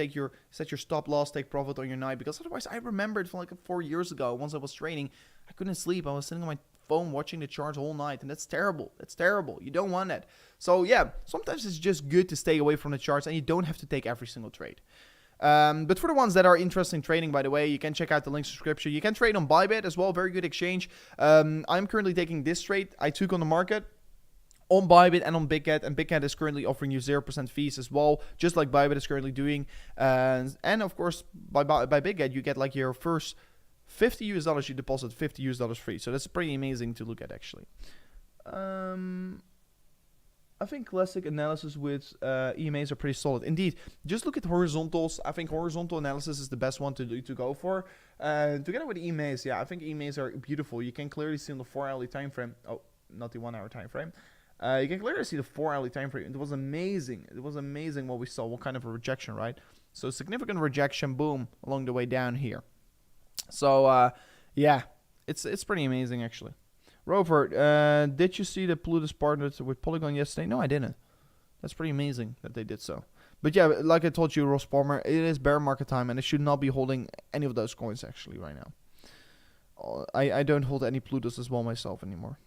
set your stop loss, take profit on your night, because otherwise, I remembered from like 4 years ago, once I was trading, I couldn't sleep. I was sitting on my phone watching the charts all night, and that's terrible. That's terrible. You don't want that. So yeah, sometimes it's just good to stay away from the charts, and you don't have to take every single trade. But for the ones that are interested in trading, by the way, you can check out the link subscription. You can trade on Bybit as well. Very good exchange. I'm currently taking this trade I took on the market on Bybit and on BigCat, and BigCat is currently offering you 0% fees as well, just like Bybit is currently doing. And of course, by BigCat, you get like your first $50 you deposit $50 free. So that's pretty amazing to look at, actually. I think classic analysis with EMAs are pretty solid. Indeed, just look at horizontals. I think horizontal analysis is the best one to go for. Together with EMAs, yeah, I think EMAs are beautiful. You can clearly see on the 4-hourly time frame. Oh, not the 1 hour time frame. You can clearly see the 4-hourly time frame. It was amazing. It was amazing what we saw. What kind of a rejection, right? So significant rejection, boom, along the way down here. So yeah, it's pretty amazing actually. Rover, did you see that Plutus partnered with Polygon yesterday? No, I didn't. That's pretty amazing that they did so. But yeah, like I told you, Ross Palmer, it is bear market time, and I should not be holding any of those coins actually right now. I don't hold any Plutus as well myself anymore.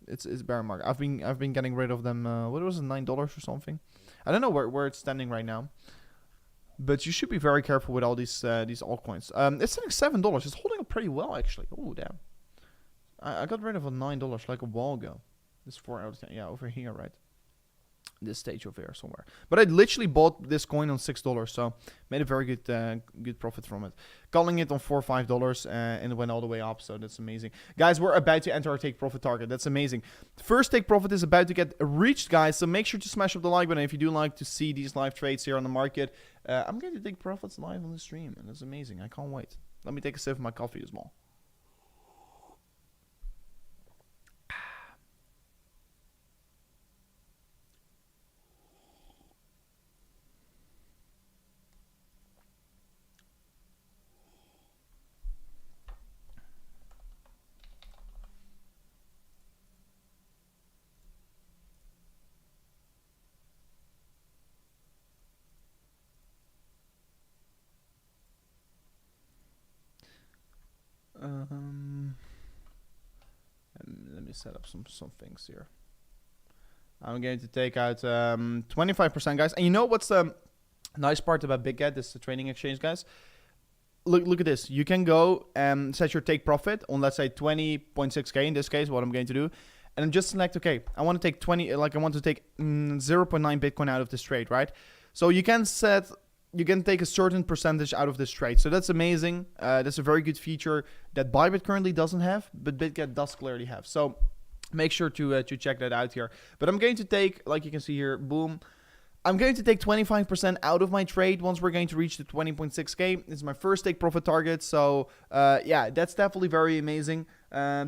It's bear market. I've been getting rid of them. What was it, $9 or something? I don't know where it's standing right now. But you should be very careful with all these altcoins. It's standing $7. It's holding up pretty well actually. Oh damn. I got rid of a $9 like a while ago. This 4 out of 10. Yeah, over here, right? This stage over here somewhere. But I literally bought this coin on $6, so made a very good profit from it. Calling it on $4 or $5, and it went all the way up, so that's amazing. Guys, we're about to enter our take profit target. That's amazing. The first take profit is about to get reached, guys, so make sure to smash up the like button if you do like to see these live trades here on the market. I'm going to take profits live on the stream, and that's amazing. I can't wait. Let me take a sip of my coffee as well. Let me set up some things here. I'm going to take out 25%, guys. And you know what's the nice part about BigGet, this trading exchange, guys? Look at this. You can go and set your take profit on, let's say, 20.6k in this case, what I'm going to do. And then just select, okay, I want to take 20, like I want to take 0.9 Bitcoin out of this trade, right? So you can take a certain percentage out of this trade. So that's amazing. That's a very good feature that Bybit currently doesn't have, but BitGet does clearly have. So make sure to check that out here. But I'm going to take, like you can see here, boom. I'm going to take 25% out of my trade once we're going to reach the 20.6k. It's my first take profit target. So yeah, that's definitely very amazing.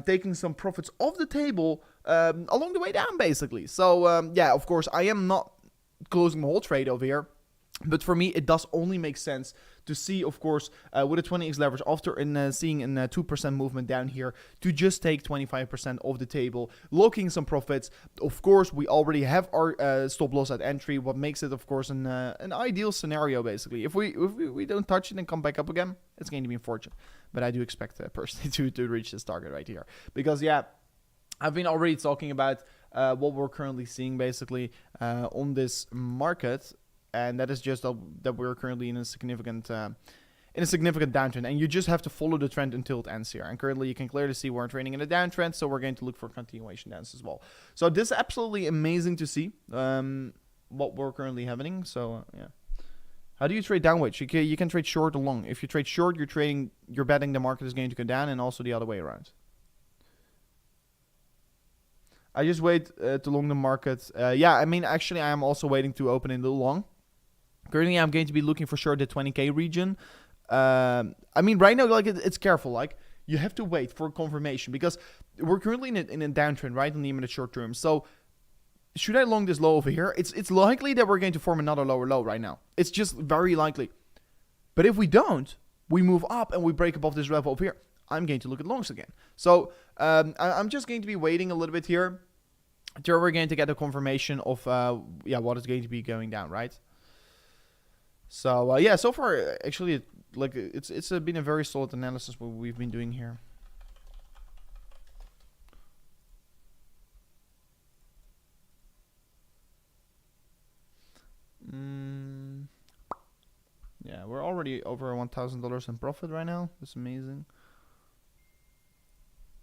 Taking some profits off the table along the way down, basically. So yeah, of course, I am not closing the whole trade over here. But for me, it does only make sense to see, of course, with a 20x leverage, after seeing a 2% movement down here, to just take 25% off the table, locking some profits. Of course, we already have our stop loss at entry, what makes it, of course, an ideal scenario, basically. If we don't touch it and come back up again, it's going to be unfortunate. But I do expect personally to reach this target right here. Because, yeah, I've been already talking about what we're currently seeing, basically, on this market. And that is just that we're currently in a significant downtrend, and you just have to follow the trend until it ends here. And currently, you can clearly see we're trading in a downtrend, so we're going to look for continuation dance as well. So this is absolutely amazing to see what we're currently having. So yeah, how do you trade downwards? You can trade short or long. If you trade short, you're betting the market is going to go down, and also the other way around. I just wait to long the market. Yeah, I mean, actually, I am also waiting to open in the long. Currently, I'm going to be looking for sure the 20k region. I mean, right now, like it's careful. Like you have to wait for confirmation because we're currently in a downtrend, right, on the short term. So should I long this low over here? It's likely that we're going to form another lower low right now. It's just very likely. But if we don't, we move up and we break above this level over here. I'm going to look at longs again. So I'm just going to be waiting a little bit here until we're going to get a confirmation of what is going to be going down, right? So yeah, so far actually, it's been a very solid analysis what we've been doing here. Yeah, we're already over $1,000 in profit right now. That's amazing.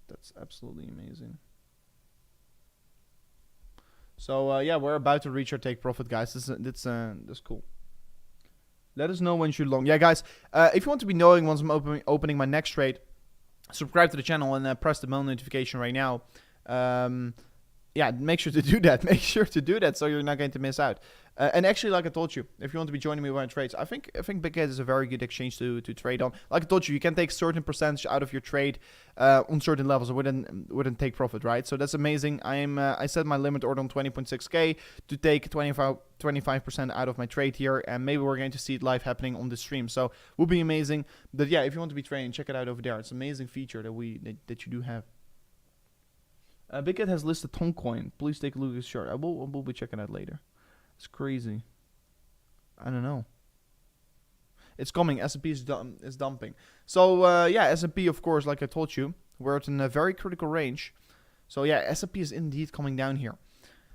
That's absolutely amazing. So yeah, we're about to reach our take profit, guys. That's cool. Let us know when you're long. Yeah, guys, if you want to be knowing once I'm opening my next trade, subscribe to the channel and press the bell notification right now. yeah, make sure to do that. Make sure to do that so you're not going to miss out. And actually, like I told you, if you want to be joining me when I trades, I think Bitget is a very good exchange to trade on. Like I told you, you can take certain percentage out of your trade on certain levels. It wouldn't take profit, right? So that's amazing. I set my limit order on 20.6k to take 25% out of my trade here, and maybe we're going to see it live happening on the stream. So would be amazing. But yeah, if you want to be trading, check it out over there. It's an amazing feature that you do have. Bitget has listed Altcoin. Please take a look at this chart. I will be checking that later. It's crazy. I don't know. It's coming. S&P is dumping. So yeah, S&P, of course, like I told you, we're at in a very critical range. So yeah, S&P is indeed coming down here.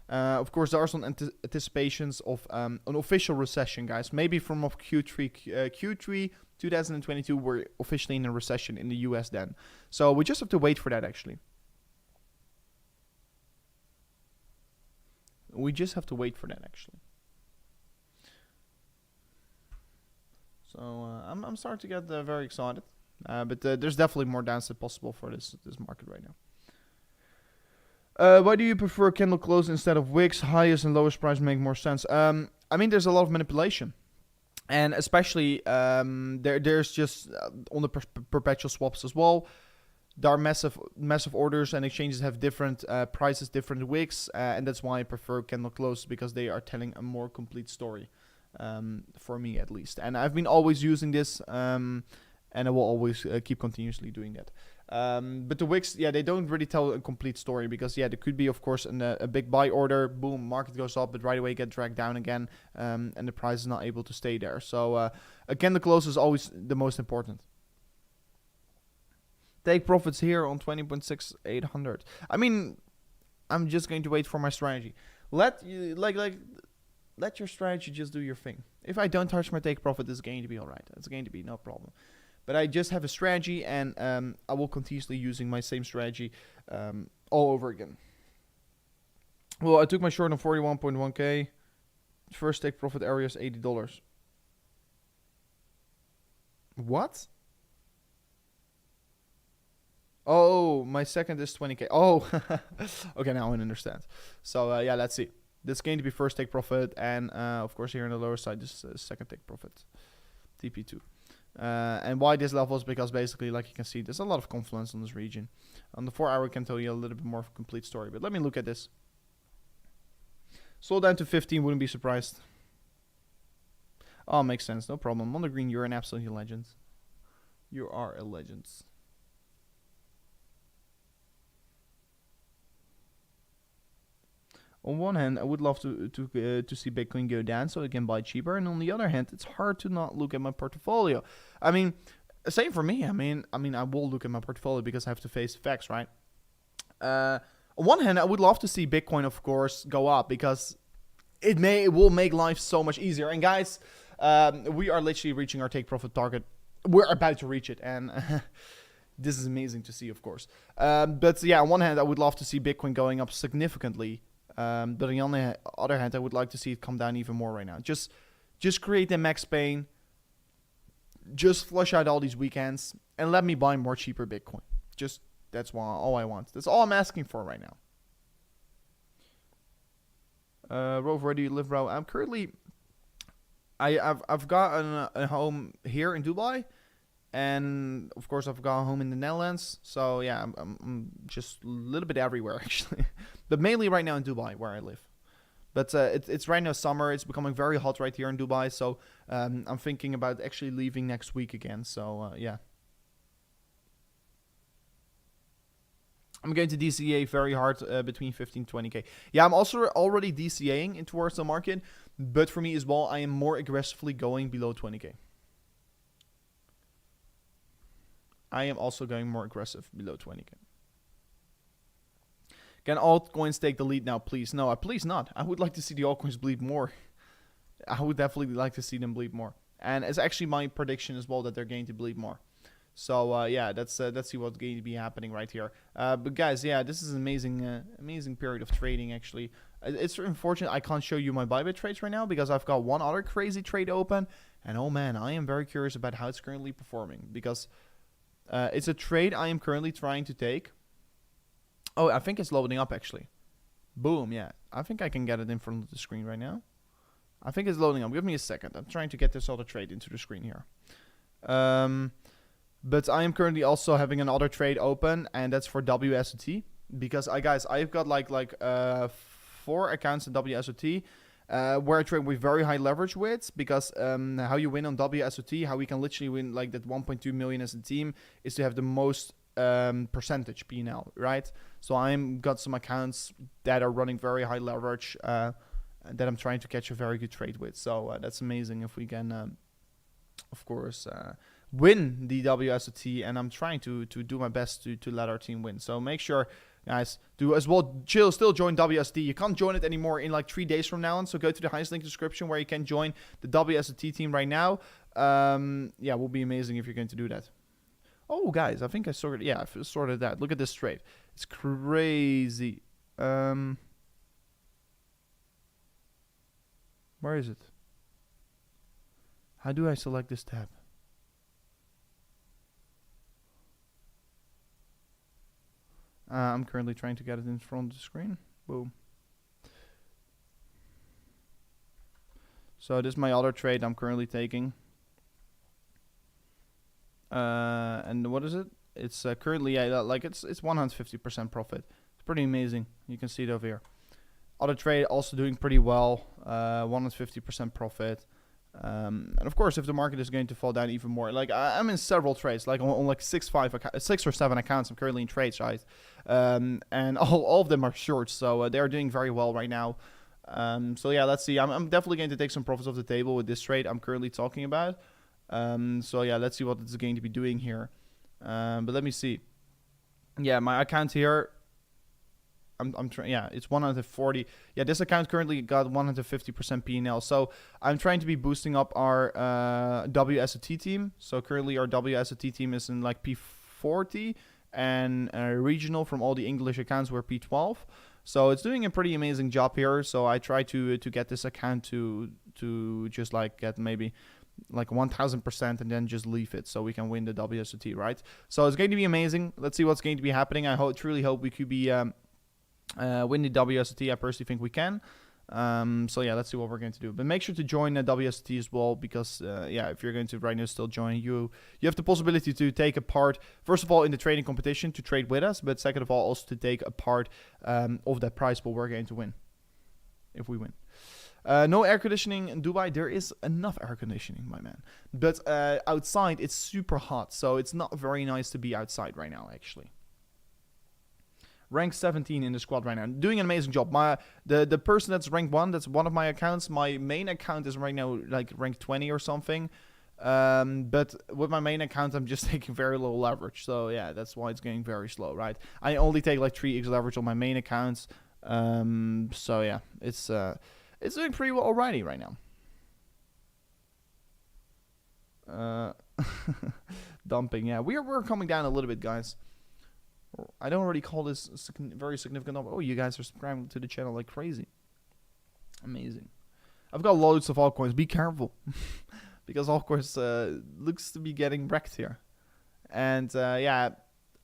Of course, there are some anticipations of an official recession, guys. Maybe from Q3 2022, we're officially in a recession in the US then. So we just have to wait for that, actually. We just have to wait for that, actually. So I'm starting to get very excited, but there's definitely more downside possible for this market right now. Why do you prefer candle close instead of wicks? Highest and lowest price make more sense. I mean, there's a lot of manipulation, and especially there's just on the perpetual swaps as well. There are massive orders, and exchanges have different prices, different wicks, and that's why I prefer candle close, because they are telling a more complete story, for me at least. And I've been always using this, and I will always keep continuously doing that. But the wicks, yeah, they don't really tell a complete story, because yeah, there could be, of course, a big buy order, boom, market goes up, but right away get dragged down again, and the price is not able to stay there. So a candle close is always the most important. Take profits here on 20.6800. I mean, I'm just going to wait for my strategy. Let your strategy just do your thing. If I don't touch my take profit, it's going to be all right. It's going to be no problem. But I just have a strategy, and I will continuously using my same strategy all over again. Well, I took my short on 41.1k. First take profit area is $80. What? Oh, my second is 20k. Oh, okay, now I understand. So yeah, let's see. This is going to be first take profit, and of course here on the lower side, this is second take profit, TP2. And why this level is because basically, like you can see, there's a lot of confluence on this region. On the 4 hour, I can tell you a little bit more of a complete story. But let me look at this. Slow down to 15, wouldn't be surprised. Oh, makes sense, no problem. On the green, you're an absolute legend. You are a legend. On one hand, I would love to see Bitcoin go down so I can buy cheaper, and on the other hand, it's hard to not look at my portfolio. I mean, same for me. I mean, I will look at my portfolio because I have to face facts, right? On one hand, I would love to see Bitcoin, of course, go up because it will make life so much easier. And guys, we are literally reaching our take profit target. We're about to reach it, and this is amazing to see, of course. But yeah, on one hand, I would love to see Bitcoin going up significantly. But on the other hand, I would like to see it come down even more right now. Just create a max pain. Just flush out all these weekends and let me buy more cheaper Bitcoin. That's all I want. That's all I'm asking for right now. Rove, where do you live, bro? I'm currently, I've got a home here in Dubai, and of course I've got a home in the Netherlands. So yeah, I'm just a little bit everywhere actually. But mainly right now in Dubai, where I live. But it's right now summer. It's becoming very hot right here in Dubai. So I'm thinking about actually leaving next week again. So yeah. I'm going to DCA very hard between 15 and 20k. Yeah, I'm also already DCAing in towards the market. But for me as well, I am more aggressively going below 20k. I am also going more aggressive below 20k. Can altcoins take the lead now, please? No, please not. I would like to see the altcoins bleed more. I would definitely like to see them bleed more. And it's actually my prediction as well that they're going to bleed more. So yeah, let's see what's going to be happening right here. But guys, yeah, this is an amazing period of trading actually. It's unfortunate I can't show you my Bybit trades right now because I've got one other crazy trade open. And oh man, I am very curious about how it's currently performing because it's a trade I am currently trying to take. Oh, I think it's loading up actually. Boom, yeah. I think I can get it in front of the screen right now. I think it's loading up. Give me a second. I'm trying to get this other trade into the screen here. But I am currently also having another trade open, and that's for WSOT. Because guys, I've got like 4 accounts in WSOT where I trade with very high leverage with. Because how you win on WSOT, how we can literally win like that 1.2 million as a team, is to have the most percentage P&L, right? So I'm got some accounts that are running very high leverage that I'm trying to catch a very good trade with. So that's amazing if we can, of course, win the WSOT, and I'm trying to do my best to let our team win. So make sure, guys, do as well. Still join WSOT. You can't join it anymore in like 3 days from now on. So go to the highest link in the description where you can join the WSOT team right now. Yeah, it will be amazing if you're going to do that. Oh, guys, I think I sorted. Yeah, I sorted that. Look at this trade. It's crazy. Where is it? How do I select this tab? I'm currently trying to get it in front of the screen. Boom. So this is my other trade I'm currently taking. And what is it? It's currently like it's 150% profit. It's pretty amazing. You can see it over here. Other trade also doing pretty well. 150% profit. And of course, if the market is going to fall down even more, like I'm in several trades, like on like 6 or 7 accounts. I'm currently in trades, right? And all of them are shorts, so they are doing very well right now. So yeah, let's see. I'm definitely going to take some profits off the table with this trade I'm currently talking about. So yeah, let's see what it's going to be doing here. But let me see. Yeah, my account here. Yeah, it's 140. Yeah, this account currently got 150% P&L. So I'm trying to be boosting up our WSOT team. So currently our WSOT team is in like P40, and regional from all the English accounts were P12. So it's doing a pretty amazing job here. So I try to get this account to just like get maybe like 1000% and then just leave it so we can win the WSOT, right? So it's going to be amazing. Let's see what's going to be happening. I truly hope we could be win the WSOT. I personally think we can. So yeah, let's see what we're going to do. But make sure to join the WSOT as well, because yeah, if you're going to right now still join, you have the possibility to take a part, first of all, in the trading competition to trade with us, but second of all, also to take a part of that prize pool we're going to win if we win. No air conditioning in Dubai. There is enough air conditioning, my man. But outside, it's super hot. So it's not very nice to be outside right now, actually. Rank 17 in the squad right now. Doing an amazing job. The person that's rank 1, that's one of my accounts. My main account is right now like rank 20 or something. But with my main account, I'm just taking very low leverage. So yeah, that's why it's going very slow, right? I only take like 3x leverage on my main accounts. So yeah, it's doing pretty well already right now. Dumping, yeah. We're coming down a little bit, guys. I don't already call this very significant number. Oh, you guys are subscribing to the channel like crazy. Amazing. I've got loads of altcoins. Be careful. Because altcoins looks to be getting wrecked here. And yeah,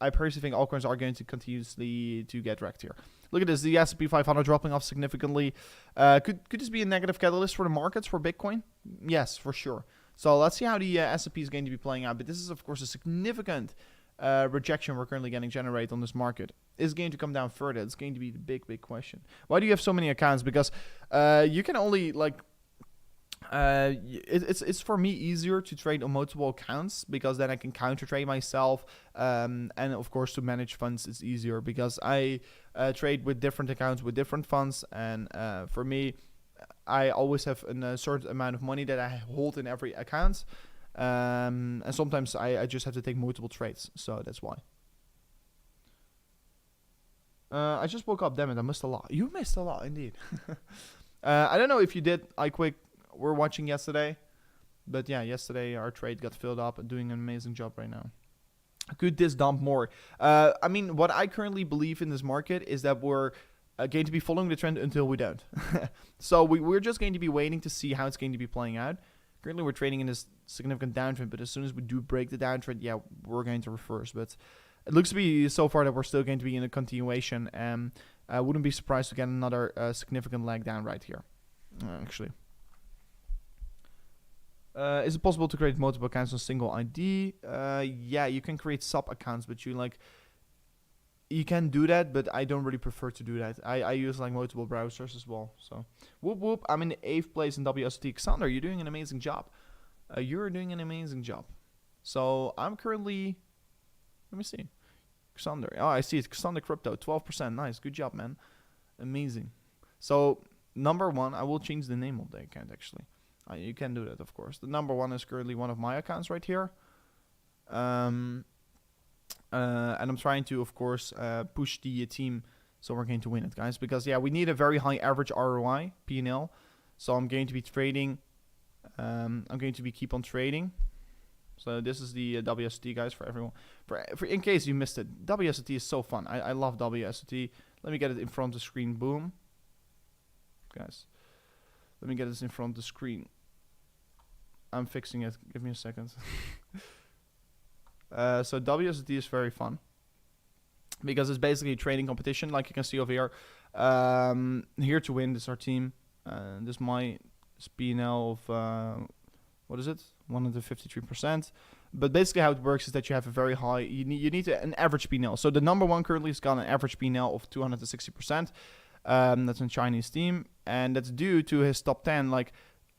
I personally think altcoins are going to continuously to get wrecked here. Look at this, the S&P 500 dropping off significantly. Could this be a negative catalyst for the markets for Bitcoin? Yes, for sure. So let's see how the S&P is going to be playing out. But this is, of course, a significant rejection we're currently getting generated on this market. Is going to come down further? It's going to be the big question. Why do you have so many accounts? Because you can only like it's for me easier to trade on multiple accounts, because then I can counter trade myself, and of course to manage funds it's easier because I trade with different accounts with different funds, and for me I always have a certain amount of money that I hold in every account. And sometimes I just have to take multiple trades, so that's why. I just woke up, damn it, I missed a lot. You missed a lot, indeed. I don't know if you did, we're watching yesterday, but yeah, yesterday our trade got filled up and doing an amazing job right now. Could this dump more? I mean, what I currently believe in this market is that we're going to be following the trend until we don't. So we're just going to be waiting to see how it's going to be playing out. Currently, we're trading in this significant downtrend, but as soon as we do break the downtrend, yeah, we're going to reverse. But it looks to be so far that we're still going to be in a continuation. I wouldn't be surprised to get another significant leg down right here, actually. Is it possible to create multiple accounts on single ID? Yeah, you can create sub accounts, but you can do that, but I don't really prefer to do that. I use like multiple browsers as well. So whoop whoop, I'm in the 8th place in WSOT. Xander, you're doing an amazing job. You're doing an amazing job. So I'm currently, let me see, Xander. Oh, I see it. Xander Crypto, 12%. Nice, good job, man. Amazing. So number 1, I will change the name of the account actually. You can do that, of course. The number 1 is currently one of my accounts right here. And I'm trying to, of course, push the team so we're going to win it, guys. Because, yeah, we need a very high average ROI, P&L. So I'm going to be trading. I'm going to be keep on trading. So this is the WSOT, guys, for everyone. For in case you missed it, WSOT is so fun. I love WSOT. Let me get it in front of the screen. Boom. Guys, let me get this in front of the screen. I'm fixing it. Give me a second. So WSOT is very fun because it's basically a trading competition, like you can see over here. Here to win. This is our team. This is my P&L of what is it? 153%. But basically how it works is that you have a very high. You need an average P&L. So the number 1 currently has got an average P&L of 260%. That's a Chinese team, and that's due to his top 10. Like,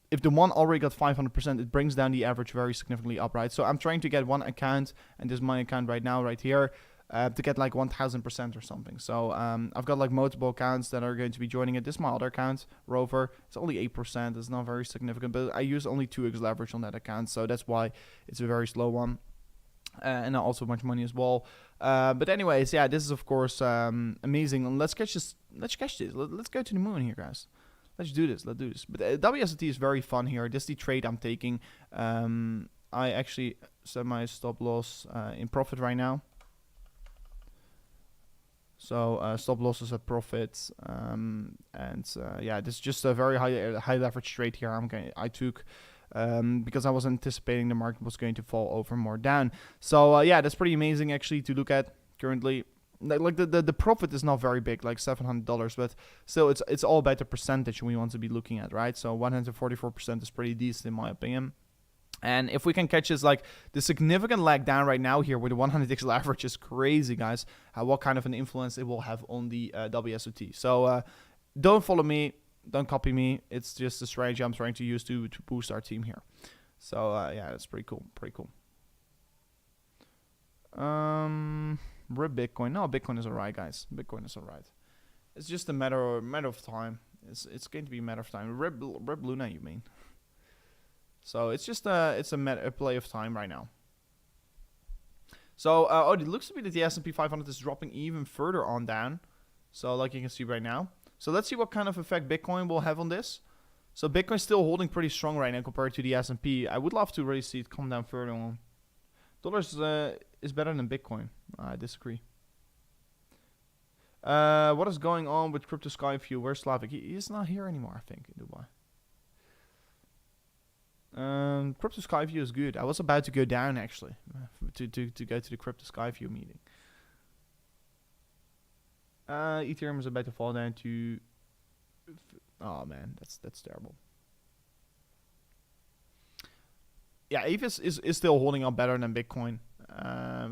if the one already got 500%, it brings down the average very significantly up, right? So I'm trying to get one account, and this is my account right now, right here, to get like 1000% or something. So I've got like multiple accounts that are going to be joining it. This is my other account, Rover. It's only 8%. It's not very significant, but I use only 2x leverage on that account, so that's why it's a very slow one. And not also much money as well. But anyways, yeah, this is of course amazing. And let's catch this. Let's go to the moon here, guys. Let's do this. But WSOT is very fun here. This is the trade I'm taking. I actually set my stop loss in profit right now. So stop losses at profit. Yeah, this is just a very high leverage trade here. I took. Because I was anticipating the market was going to fall over more down. So yeah, that's pretty amazing actually to look at currently. Like the profit is not very big, like $700, but still it's all about the percentage we want to be looking at, right? So 144% is pretty decent in my opinion. And if we can catch this, like the significant lag down right now here with the 100x leverage is crazy, guys. What kind of an influence it will have on the WSOT. So don't follow me. Don't copy me. It's just a strategy I'm trying to use to boost our team here. So yeah, that's pretty cool. Rip Bitcoin. No, Bitcoin is alright, guys. Bitcoin is alright. It's just a matter of time. It's going to be a matter of time. Rip Luna, you mean? So it's just a play of time right now. So it looks to be that the S&P 500 is dropping even further on down. So like you can see right now. So let's see what kind of effect Bitcoin will have on this. So Bitcoin's still holding pretty strong right now compared to the S&P. I would love to really see it come down further on. Dollars is better than Bitcoin. I disagree. What is going on with Crypto Skyview? Where's Slavic? He's not here anymore, I think, in Dubai. Crypto Skyview is good. I was about to go down actually to go to the Crypto Skyview meeting. Ethereum is about to fall down to. Oh man, that's terrible. Yeah, ETH is still holding up better than Bitcoin.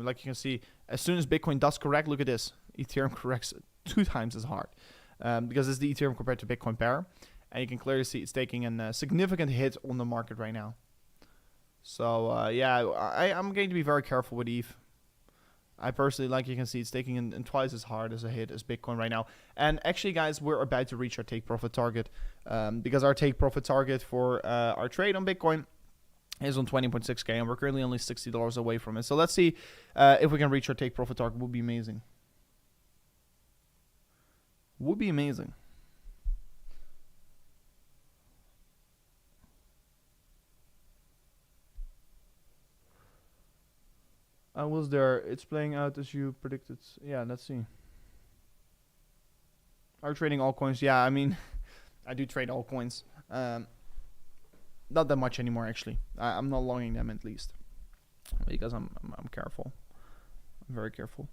Like you can see, as soon as Bitcoin does correct, look at this. Ethereum corrects 2 times as hard because it's the Ethereum compared to Bitcoin pair, and you can clearly see it's taking a significant hit on the market right now. So yeah, I'm going to be very careful with ETH. I personally, like you can see, it's taking in twice as hard as a hit as Bitcoin right now. And actually, guys, we're about to reach our take profit target because our take profit target for our trade on Bitcoin is on 20.6K, and we're currently only $60 away from it. So let's see if we can reach our take profit target. Would be amazing. Would be amazing. I was there. It's playing out as you predicted. Yeah, let's see. Are you trading altcoins? Yeah, I mean, I do trade altcoins. Not that much anymore, actually. I'm not longing them at least, because I'm careful. I'm very careful.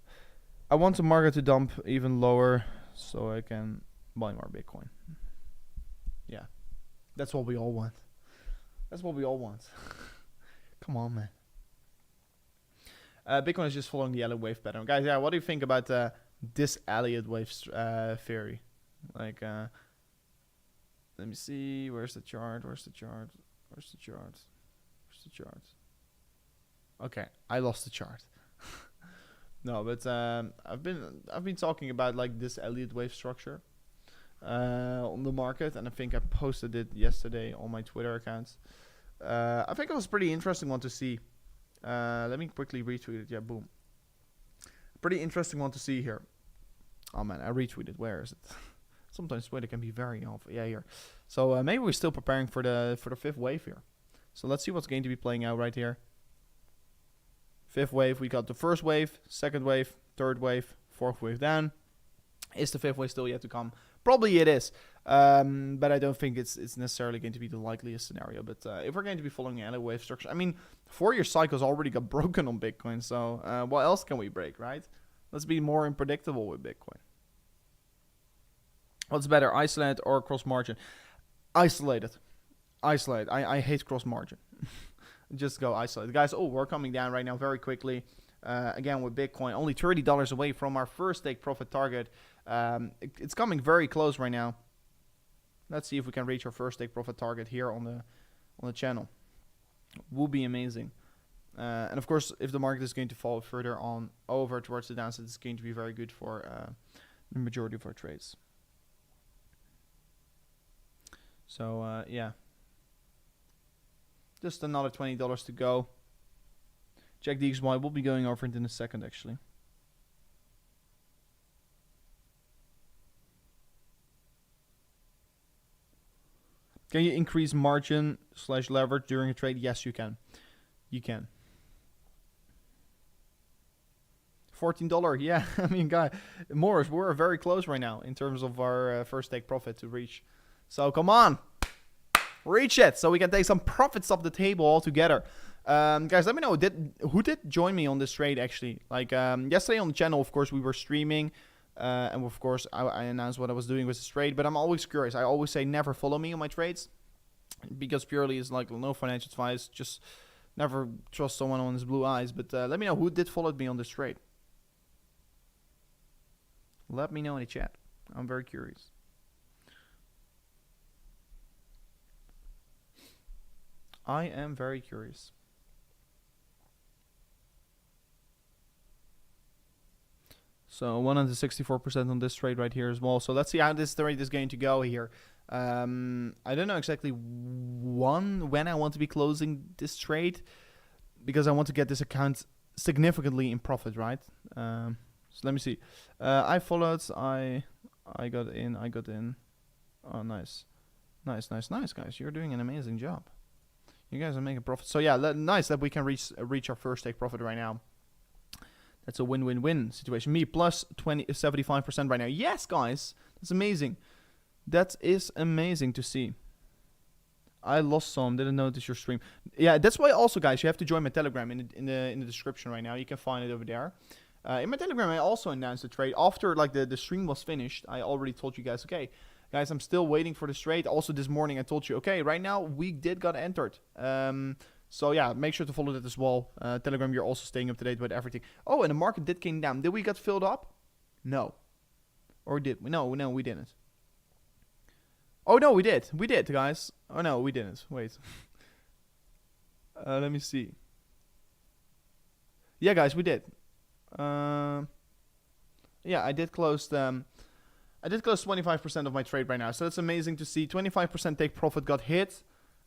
I want the market to dump even lower so I can buy more Bitcoin. Yeah, that's what we all want. That's what we all want. Come on, man. Bitcoin is just following the Elliott wave pattern, guys. Yeah, what do you think about this Elliott wave theory? Like, let me see. Where's the chart? Where's the chart? Where's the chart? Where's the chart? Okay, I lost the chart. No, but I've been talking about like this Elliott wave structure on the market, and I think I posted it yesterday on my Twitter accounts. I think it was a pretty interesting one to see. Let me quickly retweet it. Yeah, boom. Pretty interesting one to see here. Oh man, I retweeted. Where is it? Sometimes Twitter can be very off. Yeah, here. So maybe we're still preparing for the fifth wave here. So let's see what's going to be playing out right here. Fifth wave. We got the first wave, second wave, third wave, fourth wave down. Is the fifth wave still yet to come? Probably it is. But I don't think it's necessarily going to be the likeliest scenario. But if we're going to be following any wave structure, I mean, 4-year cycles already got broken on Bitcoin. So what else can we break, right? Let's be more unpredictable with Bitcoin. What's better, isolate or cross margin? Isolated. Isolate. I hate cross margin. Just go isolate. Guys, we're coming down right now very quickly. Again, with Bitcoin, only $30 away from our first take profit target. It's coming very close right now. Let's see if we can reach our first take profit target here on the channel. Will be amazing. And of course, if the market is going to fall further on over towards the downside, it's going to be very good for the majority of our trades. So yeah, just another $20 to go. Check the XY. We'll be going over it in a second, actually. Can you increase margin / leverage during a trade? Yes, you can. You can. $14. Yeah, I mean, guy, Morris, we're very close right now in terms of our first take profit to reach. So come on, reach it so we can take some profits off the table altogether. Guys, let me know who did join me on this trade actually. Like yesterday on the channel, of course, we were streaming. And of course, I announced what I was doing with this trade. But I'm always curious. I always say never follow me on my trades. Because purely it's like no financial advice. Just never trust someone on his blue eyes. But let me know who did follow me on this trade. Let me know in the chat. I'm very curious. I am very curious. So 164% on this trade right here as well. So let's see how this trade is going to go here. I don't know exactly when I want to be closing this trade, because I want to get this account significantly in profit, right? So let me see. I followed. I got in. Oh, nice, guys. You're doing an amazing job. You guys are making profit. So yeah, nice that we can reach our first take profit right now. That's a win-win-win situation. Me plus 75% right now. Yes, guys. That's amazing. That is amazing to see. I lost some. Didn't notice your stream. Yeah, that's why also, guys, you have to join my Telegram in the description right now. You can find it over there. In my Telegram, I also announced the trade. After like the stream was finished, I already told you guys, okay, guys, I'm still waiting for this trade. Also this morning, I told you, okay, right now, we did got entered. So yeah, make sure to follow that as well. Telegram, you're also staying up to date with everything. Oh, and the market did came down. Did we get filled up? No. Or did we? No, we didn't. Oh, no, we did. We did, guys. Oh, no, we didn't. Wait. Let me see. Yeah, guys, we did. Yeah, I did close 25% of my trade right now. So that's amazing to see. 25% take profit got hit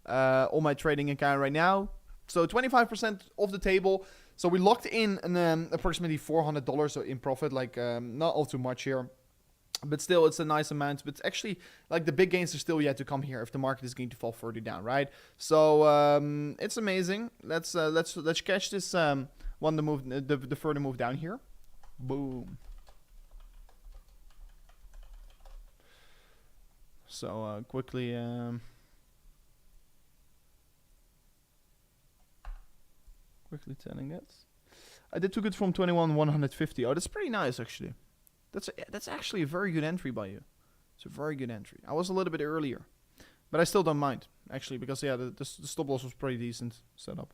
on my trading account right now. So 25% off the table. So we locked in approximately $400 in profit. Like not all too much here. But still, it's a nice amount. But actually, like the big gains are still yet to come here if the market is going to fall further down, right? So it's amazing. Let's catch this one the further move down here. Boom. So quickly telling it. I did took it from 21 150. Oh, that's pretty nice actually. That's actually a very good entry by you. It's a very good entry. I was a little bit earlier, but I still don't mind actually because yeah, the stop loss was pretty decent setup.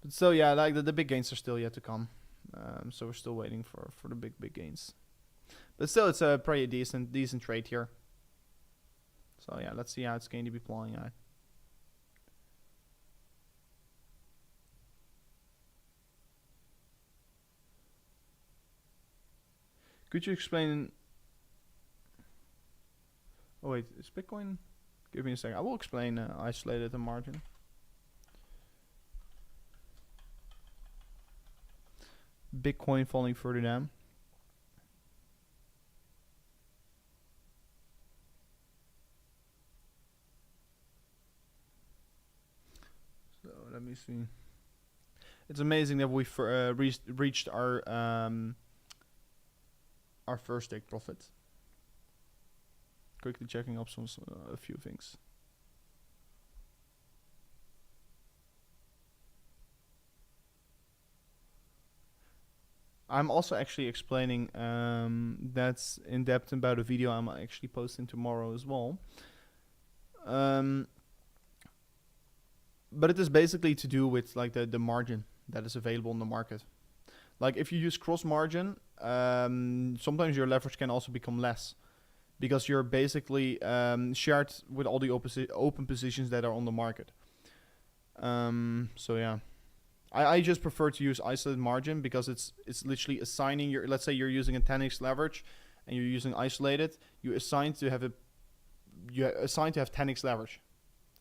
But still, yeah, like the big gains are still yet to come. So we're still waiting for the big gains. But still, it's a pretty decent trade here. So yeah, let's see how it's going to be playing out. Could you explain? Oh wait, is Bitcoin? Give me a second. I will explain isolated and margin. Bitcoin falling further down. So let me see. It's amazing that we've reached our first take profit. Quickly checking up a few things. I'm also actually explaining that's in depth about a video I'm actually posting tomorrow as well. But it is basically to do with like the margin that is available in the market. Like if you use cross margin, sometimes your leverage can also become less because you're basically shared with all the open positions that are on the market. So yeah. I just prefer to use isolated margin because it's literally assigning your, let's say you're using a 10x leverage and you're using isolated, you assign to have 10x leverage,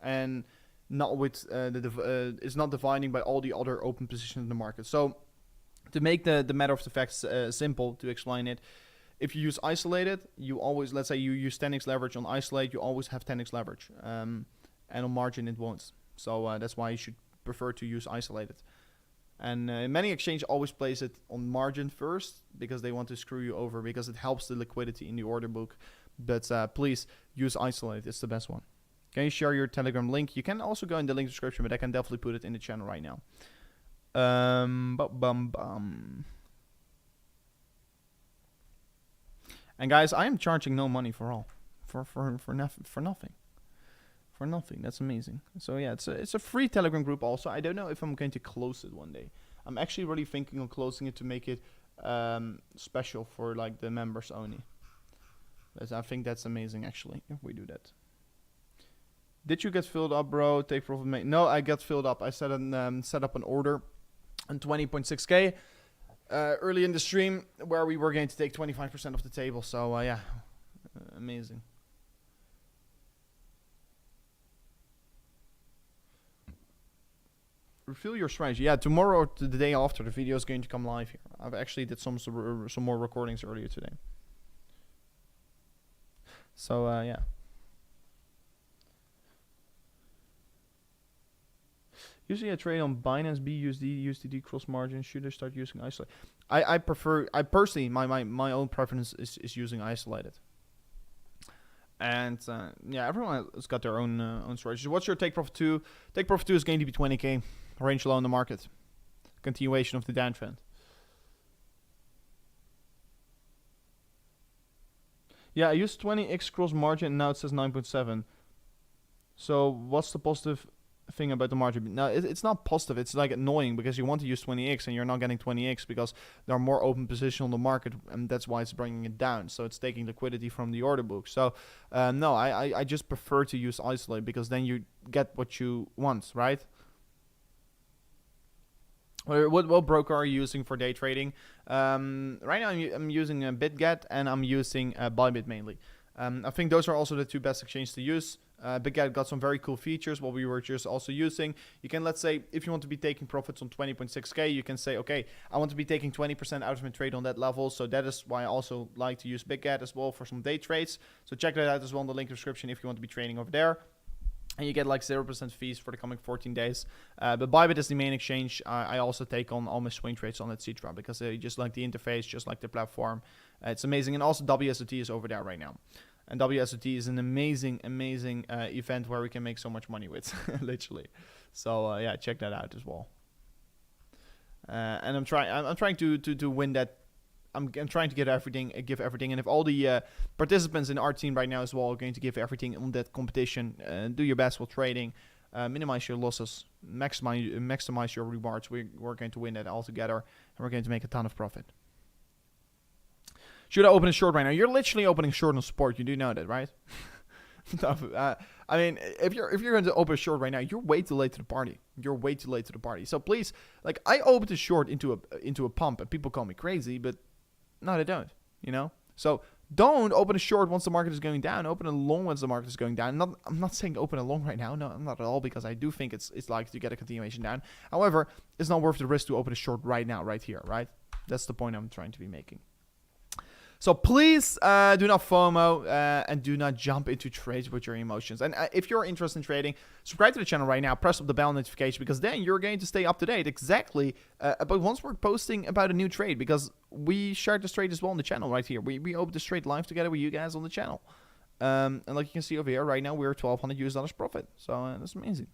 and not with it's not dividing by all the other open positions in the market. So to make the matter of the facts simple to explain it, if you use isolated, you always, let's say you use 10x leverage on isolate, you always have 10x leverage, and on margin it won't. So that's why you should prefer to use isolated. And many exchanges always place it on margin first because they want to screw you over because it helps the liquidity in the order book. But please use isolate. It's the best one. Can you share your Telegram link? You can also go in the link description, but I can definitely put it in the channel right now. And guys, I am charging no money for nothing. For nothing. That's amazing. So yeah, it's a free Telegram group also. I don't know if I'm going to close it one day. I'm actually really thinking of closing it to make it special for like the members only. But I think that's amazing actually if we do that. Did you get filled up, bro? Take profit, mate. No, I got filled up. I set up an order on 20.6k early in the stream where we were going to take 25% of the table. So yeah, amazing. Reveal your strategy. Yeah, tomorrow or the day after the video is going to come live here. I've actually did some more recordings earlier today. So yeah. Usually I trade on Binance, BUSD, USDT cross margin. Should I start using isolate? I personally my own preference is using isolated. And yeah, everyone has got their own strategy. What's your take profit 2? Take profit 2 is going to be 20k. Range low in the market. Continuation of the downtrend. Yeah, I used 20x cross margin and now it says 9.7. So what's the positive thing about the margin? Now it's not positive, it's like annoying because you want to use 20x and you're not getting 20x because there are more open positions on the market and that's why it's bringing it down. So it's taking liquidity from the order book. So no, I just prefer to use isolate because then you get what you want, right? What broker are you using for day trading? Right now I'm using BitGet and I'm using Bybit mainly. I think those are also the two best exchanges to use. BitGet got some very cool features, what we were just also using. You can, let's say, if you want to be taking profits on 20.6k, you can say, okay, I want to be taking 20% out of my trade on that level. So that is why I also like to use BitGet as well for some day trades. So check that out as well in the link description if you want to be trading over there. And you get like 0% fees for the coming 14 days. But Bybit is the main exchange. I also take on all my swing trades on etc. because they just like the interface, just like the platform. It's amazing. And also WSOT is over there right now. And WSOT is an amazing event where we can make so much money with, literally. So yeah, check that out as well. And I'm trying to win that. I'm trying to give everything, and if all the participants in our team right now as well are going to give everything on that competition, do your best while trading, minimize your losses, maximize your rewards. We're going to win that all together, and we're going to make a ton of profit. Should I open a short right now? You're literally opening short on support. You do know that, right? I mean, if you're going to open a short right now, you're way too late to the party. You're way too late to the party. So please, like, I opened a short into a pump, and people call me crazy, but no, they don't. You know. So don't open a short once the market is going down. Open a long once the market is going down. I'm not saying open a long right now. No, I'm not at all, because I do think it's likely to get a continuation down. However, it's not worth the risk to open a short right now, right here, right? That's the point I'm trying to be making. So please do not FOMO and do not jump into trades with your emotions. And if you're interested in trading, subscribe to the channel right now. Press up the bell notification, because then you're going to stay up to date exactly about once we're posting about a new trade, because we shared this trade as well on the channel right here. We opened this trade live together with you guys on the channel. And like you can see over here right now, we're $1,200 profit. So that's amazing.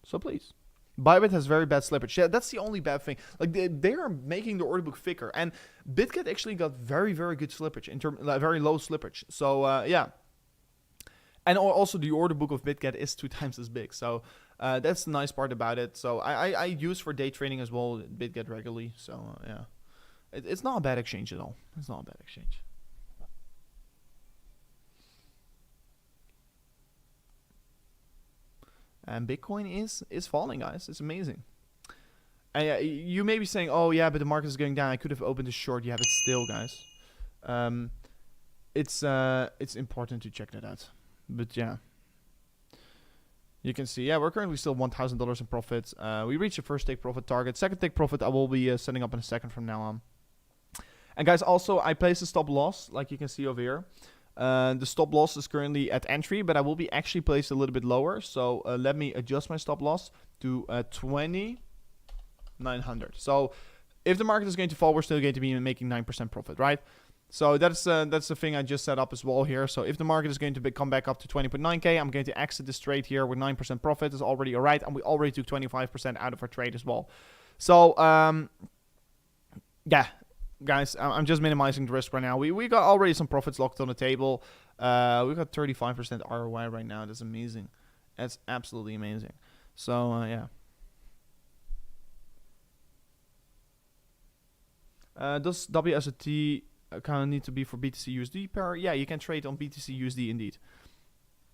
So please. Bybit has very bad slippage. Yeah, that's the only bad thing. Like they are making the order book thicker, and BitGet actually got very good slippage in terms, very low slippage. So yeah, and also the order book of BitGet is 2 times as big. So that's the nice part about it. So I use for day trading as well BitGet regularly. So yeah, it's not a bad exchange at all. It's not a bad exchange. And Bitcoin is falling, guys. It's amazing. And you may be saying, oh, yeah, but the market is going down. I could have opened a short. Yeah, but still, guys. It's important to check that out. But, yeah. You can see, yeah, we're currently still $1,000 in profit. We reached the first take profit target. Second take profit I will be setting up in a second from now on. And, guys, also, I placed a stop loss, like you can see over here. The stop loss is currently at entry, but I will be actually placed a little bit lower. So let me adjust my stop loss to 2,900. So if the market is going to fall, we're still going to be making 9% profit, right? So that's the thing I just set up as well here. So if the market is going to come back up to 20.9k, I'm going to exit this trade here with 9% profit. Is already all right, and we already took 25% out of our trade as well. So yeah. Guys, I'm just minimizing the risk right now. We got already some profits locked on the table. We got 35% ROI right now. That's amazing. That's absolutely amazing. So, yeah. Does WSOT account need to be for BTC USD pair? Yeah, you can trade on BTC USD indeed.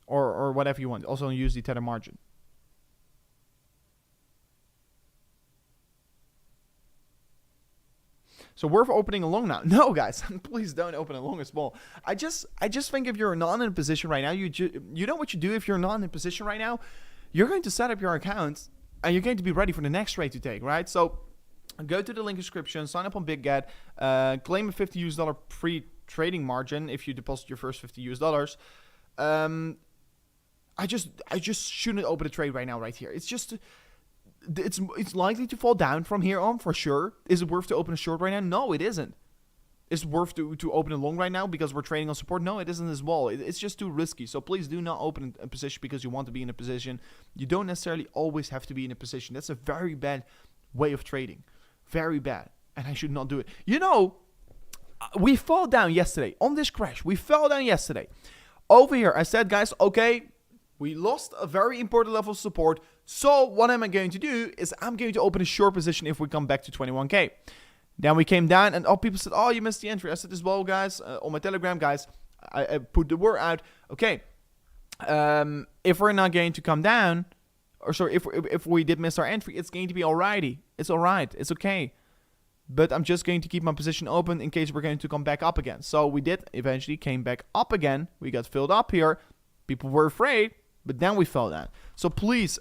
Or whatever you want. Also on USD tether margin. So worth opening a long now? No, guys, please don't open a long or small. I just think if you're not in a position right now, you know what you do if you're not in a position right now. You're going to set up your account and you're going to be ready for the next trade to take, right? So go to the link description, sign up on BitGet, claim a $50 free trading margin if you deposit your first $50. I just shouldn't open a trade right now, right here. It's just. It's likely to fall down from here on for sure. Is it worth to open a short right now? No, it isn't. Is it worth to open a long right now because we're trading on support? No, it isn't as well. It's just too risky. So please do not open a position because you want to be in a position. You don't necessarily always have to be in a position. That's a very bad way of trading. Very bad. And I should not do it. You know, we fell down yesterday on this crash. We fell down yesterday. Over here, I said, guys, okay, we lost a very important level of support. So what am I going to do is I'm going to open a short position if we come back to 21k. Then we came down and all people said, oh, you missed the entry. I said as well, guys, on my Telegram, guys, I put the word out. Okay, if we're not going to come down, or sorry, if we did miss our entry, it's going to be alrighty. It's all right. It's okay. But I'm just going to keep my position open in case we're going to come back up again. So we did eventually came back up again. We got filled up here. People were afraid. But then we fell down. So please,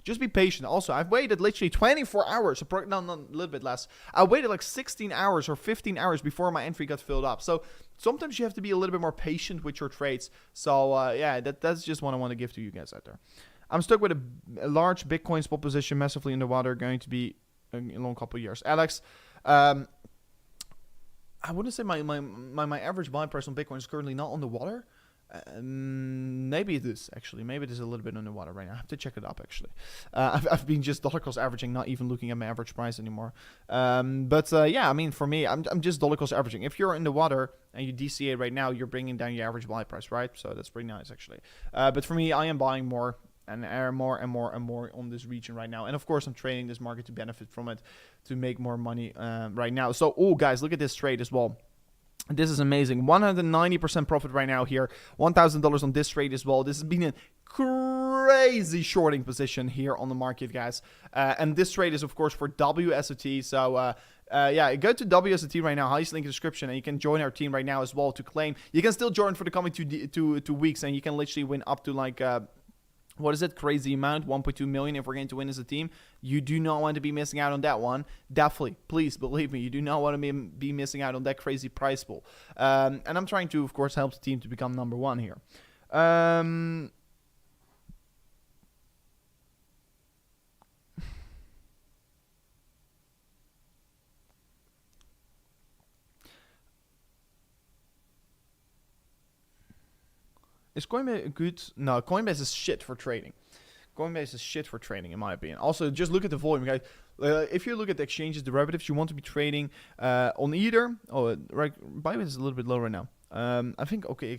just be patient. Also, I've waited literally 24 hours. No, a little bit less. I waited like 16 hours or 15 hours before my entry got filled up. So sometimes you have to be a little bit more patient with your trades. So yeah, that's just what I want to give to you guys out there. I'm stuck with a large Bitcoin spot position massively underwater. Going to be a long couple of years. Alex, I wouldn't say my average buy price on Bitcoin is currently not on the water. Maybe it is actually. Maybe it is a little bit underwater right now. I have to check it up actually. I've been just dollar cost averaging, not even looking at my average price anymore. But yeah, I mean for me, I'm just dollar cost averaging. If you're in the water and you DCA right now, you're bringing down your average buy price, right? So that's pretty nice actually. But for me, I am buying more and more and more and more on this region right now. And of course, I'm trading this market to benefit from it, to make more money right now. So, oh guys, look at this trade as well. This is amazing. 190% profit right now here. $1,000 on this trade as well. This has been a crazy shorting position here on the market, guys. And this trade is, of course, for WSOT. So, yeah, go to WSOT right now. Highest link in the description. And you can join our team right now as well to claim. You can still join for the coming two weeks. And you can literally win up to like... what is it? Crazy amount, 1.2 million if we're going to win as a team. You do not want to be missing out on that one. Definitely, please believe me, you do not want to be missing out on that crazy prize pool. And I'm trying to, of course, help the team to become number one here. Is Coinbase good? No, Coinbase is shit for trading. Coinbase is shit for trading, in my opinion. Also, just look at the volume, guys. If you look at the exchanges, derivatives, you want to be trading on Ether. Oh, right, Binance is a little bit low right now. I think, okay,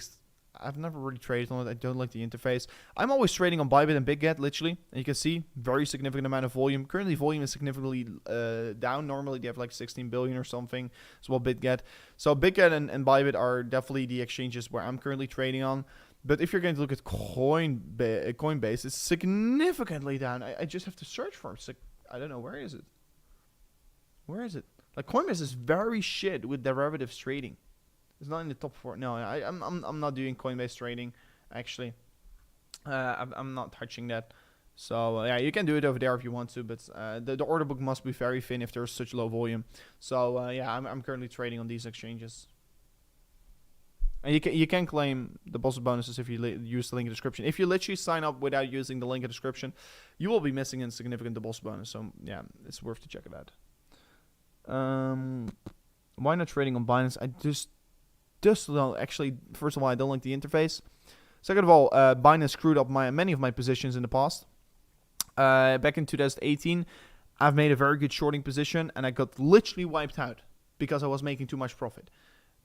I've never really traded on it. I don't like the interface. I'm always trading on Bybit and BitGet, literally. And you can see, very significant amount of volume. Currently, volume is significantly down. Normally, they have like 16 billion or something. As well, BitGet. So, BitGet and Bybit are definitely the exchanges where I'm currently trading on. But if you're going to look at Coinbase, it's significantly down. I just have to search for it. I don't know. Where is it? Where is it? Like, Coinbase is very shit with derivatives trading. It's not in the top 4. No, I'm not doing Coinbase trading, actually. I'm not touching that. So, yeah, you can do it over there if you want to. But the order book must be very thin if there's such low volume. So, yeah, I'm currently trading on these exchanges. And you can claim the boss bonuses if you use the link in the description. If you literally sign up without using the link in the description, you will be missing a significant boss bonus. So yeah, it's worth to check it out. Why not trading on Binance? I just well, actually, first of all, I don't like the interface. Second of all, Binance screwed up many of my positions in the past. Back in 2018, I've made a very good shorting position, and I got literally wiped out because I was making too much profit.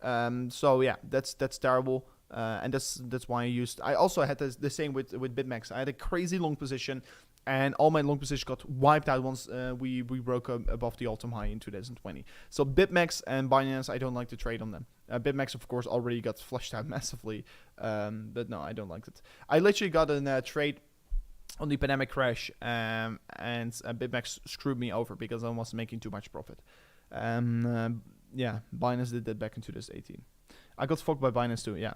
So yeah, that's terrible, and that's why I also had the same with BitMEX. I had a crazy long position, and all my long positions got wiped out once we broke above the all-time high in 2020. So BitMEX and Binance, I don't like to trade on them. BitMEX, of course, already got flushed out massively, but no, I don't like it. I literally got a trade on the pandemic crash, and BitMEX screwed me over because I was making too much profit. Yeah, Binance did that back in 2018. I got fucked by Binance too. Yeah,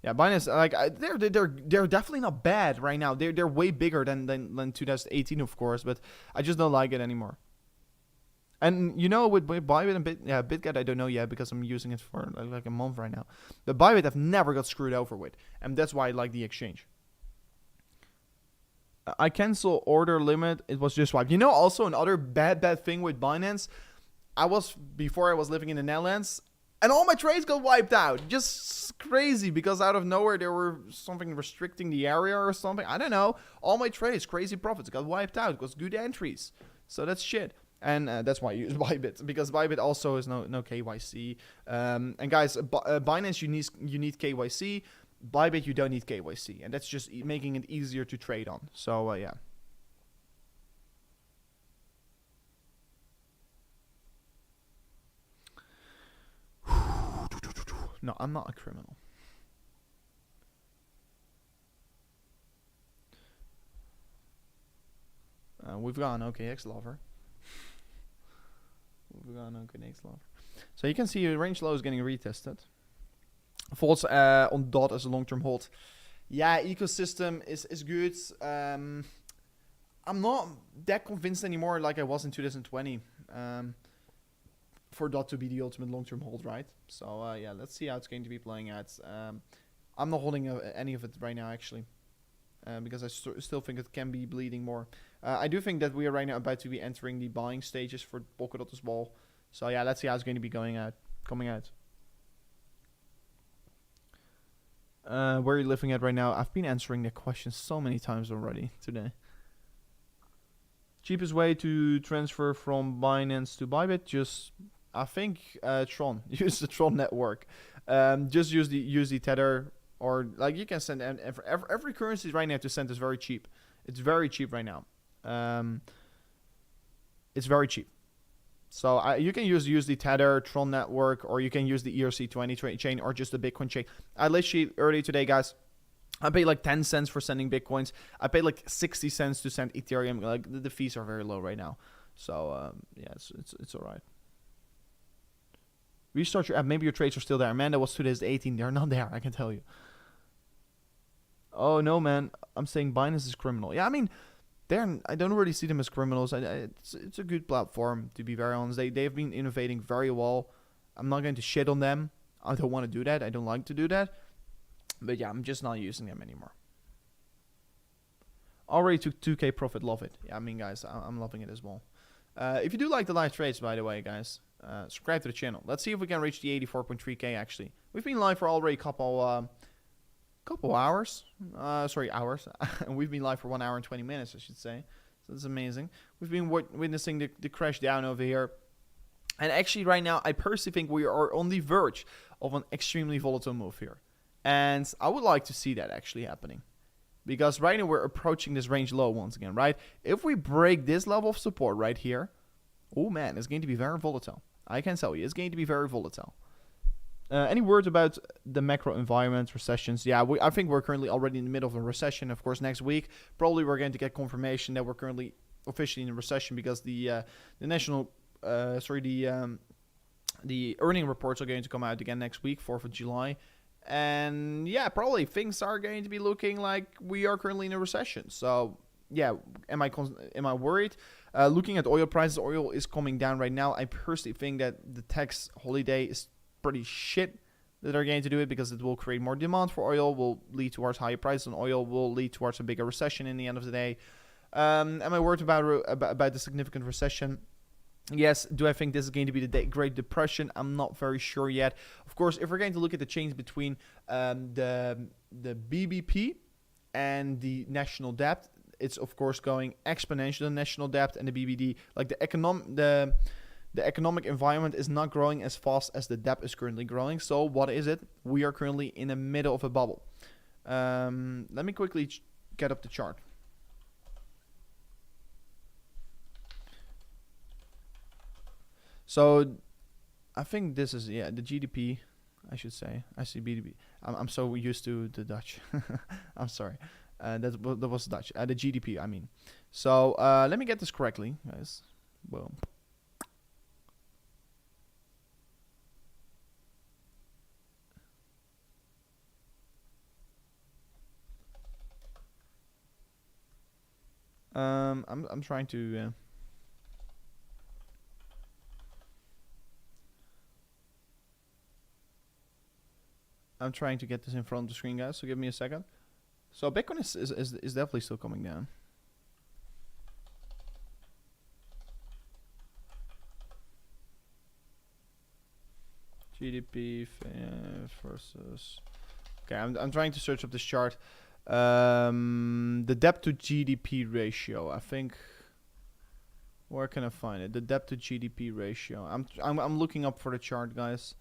Binance, like they're definitely not bad right now. They're way bigger than 2018, of course, but I just don't like it anymore. And you know, with Bybit and BitGet, I don't know yet because I'm using it for like a month right now. But Bybit I've never got screwed over with, and that's why I like the exchange. I cancel order limit. It was just wiped. You know, also another bad thing with Binance. Before I was living in the Netherlands, and all my trades got wiped out. Just crazy, because out of nowhere there were something restricting the area or something. I don't know. All my trades, crazy profits, got wiped out because good entries. So that's shit. And that's why I use Bybit, because Bybit also is no KYC. And guys, Binance, you need KYC. Bybit, you don't need KYC, and that's just making it easier to trade on. So yeah. No, I'm not a criminal. We've got an OKX lover. So you can see range low is getting retested. Falls on DOT as a long-term hold. Yeah, ecosystem is good. I'm not that convinced anymore like I was in 2020. For DOT to be the ultimate long-term hold, right? So yeah, let's see how it's going to be playing out. I'm not holding any of it right now, actually, because I still think it can be bleeding more. I do think that we are right now about to be entering the buying stages for Polkadot as well. So yeah, let's see how it's going to be going out. coming out. Where are you living at right now? I've been answering that question so many times already today. Cheapest way to transfer from Binance to Bybit? Just, I think, Tron. Use the Tron network. Just use the tether, or like you can send every currency right now to send is very cheap. It's very cheap right now. It's very cheap. So you can use the Tether, Tron network, or you can use the ERC20 chain, or just the Bitcoin chain. I literally, earlier today, guys, I paid like 10 cents for sending Bitcoins. I paid like 60 cents to send Ethereum. Like the fees are very low right now. So yeah, it's all right. Restart your app. Maybe your trades are still there. Amanda was today's 18. They're not there, I can tell you. Oh no, man. I'm saying Binance is criminal. Yeah, I mean, I don't really see them as criminals. It's a good platform, to be very honest. They've been innovating very well. I'm not going to shit on them. I don't want to do that. I don't like to do that. But yeah, I'm just not using them anymore. Already took 2K profit. Love it. Yeah, I mean, guys, I'm loving it as well. If you do like the live trades, by the way, guys, subscribe to the channel. Let's see if we can reach the 84.3K, actually. We've been live for already a couple hours. Hours. And we've been live for 1 hour and 20 minutes, I should say. So that's amazing. We've been witnessing the crash down over here. And actually, right now, I personally think we are on the verge of an extremely volatile move here. And I would like to see that actually happening. Because right now, we're approaching this range low once again, right? If we break this level of support right here, oh man, it's going to be very volatile. I can tell you, it's going to be very volatile. Any words about the macro environment, recessions? Yeah, I think we're currently already in the middle of a recession. Of course, next week, probably we're going to get confirmation that we're currently officially in a recession, because the earning reports are going to come out again next week, 4th of July. And yeah, probably things are going to be looking like we are currently in a recession. So yeah, am I worried? Looking at oil prices, oil is coming down right now. I personally think that the tax holiday is pretty shit that they're going to do it, because it will create more demand for oil, will lead towards higher prices on oil, will lead towards a bigger recession in the end of the day. Am I worried about the significant recession? Yes. Do I think this is going to be the Great Depression? I'm not very sure yet. Of course, if we're going to look at the change between the BBP and the national debt, it's of course going exponential, the national debt and the BBD. Like the economic environment is not growing as fast as the debt is currently growing. So what is it? We are currently in the middle of a bubble. Let me quickly get up the chart. So I think this is, yeah, the GDP, I should say. I see BDP. I'm so used to the Dutch. I'm sorry. That was Dutch. The GDP, I mean. So let me get this correctly, guys. Boom. I'm trying to. I'm trying to get this in front of the screen, guys. So give me a second. So Bitcoin is definitely still coming down. GDP versus. Okay, I'm trying to search up this chart. The debt to GDP ratio. I think. Where can I find it? The debt to GDP ratio. I'm looking up for the chart, guys.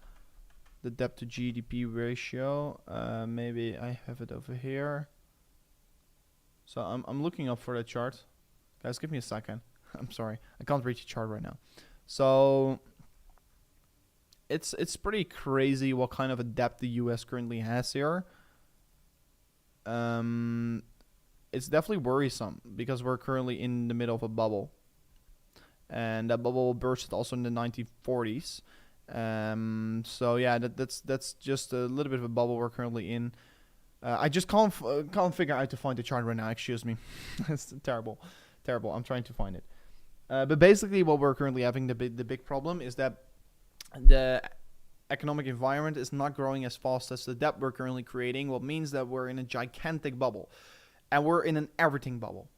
The debt to GDP ratio. Maybe I have it over here. So I'm looking up for the chart. Guys, give me a second. I'm sorry, I can't reach the chart right now. So it's pretty crazy what kind of a debt the US currently has here. It's definitely worrisome, because we're currently in the middle of a bubble, and that bubble burst also in the 1940s. So yeah, that's just a little bit of a bubble we're currently in. I just can't figure out to find the chart right now. Excuse me. It's terrible. I'm trying to find it. But basically, what we're currently having, the big problem is that the economic environment is not growing as fast as the debt we're currently creating. What means that we're in a gigantic bubble, and we're in an everything bubble.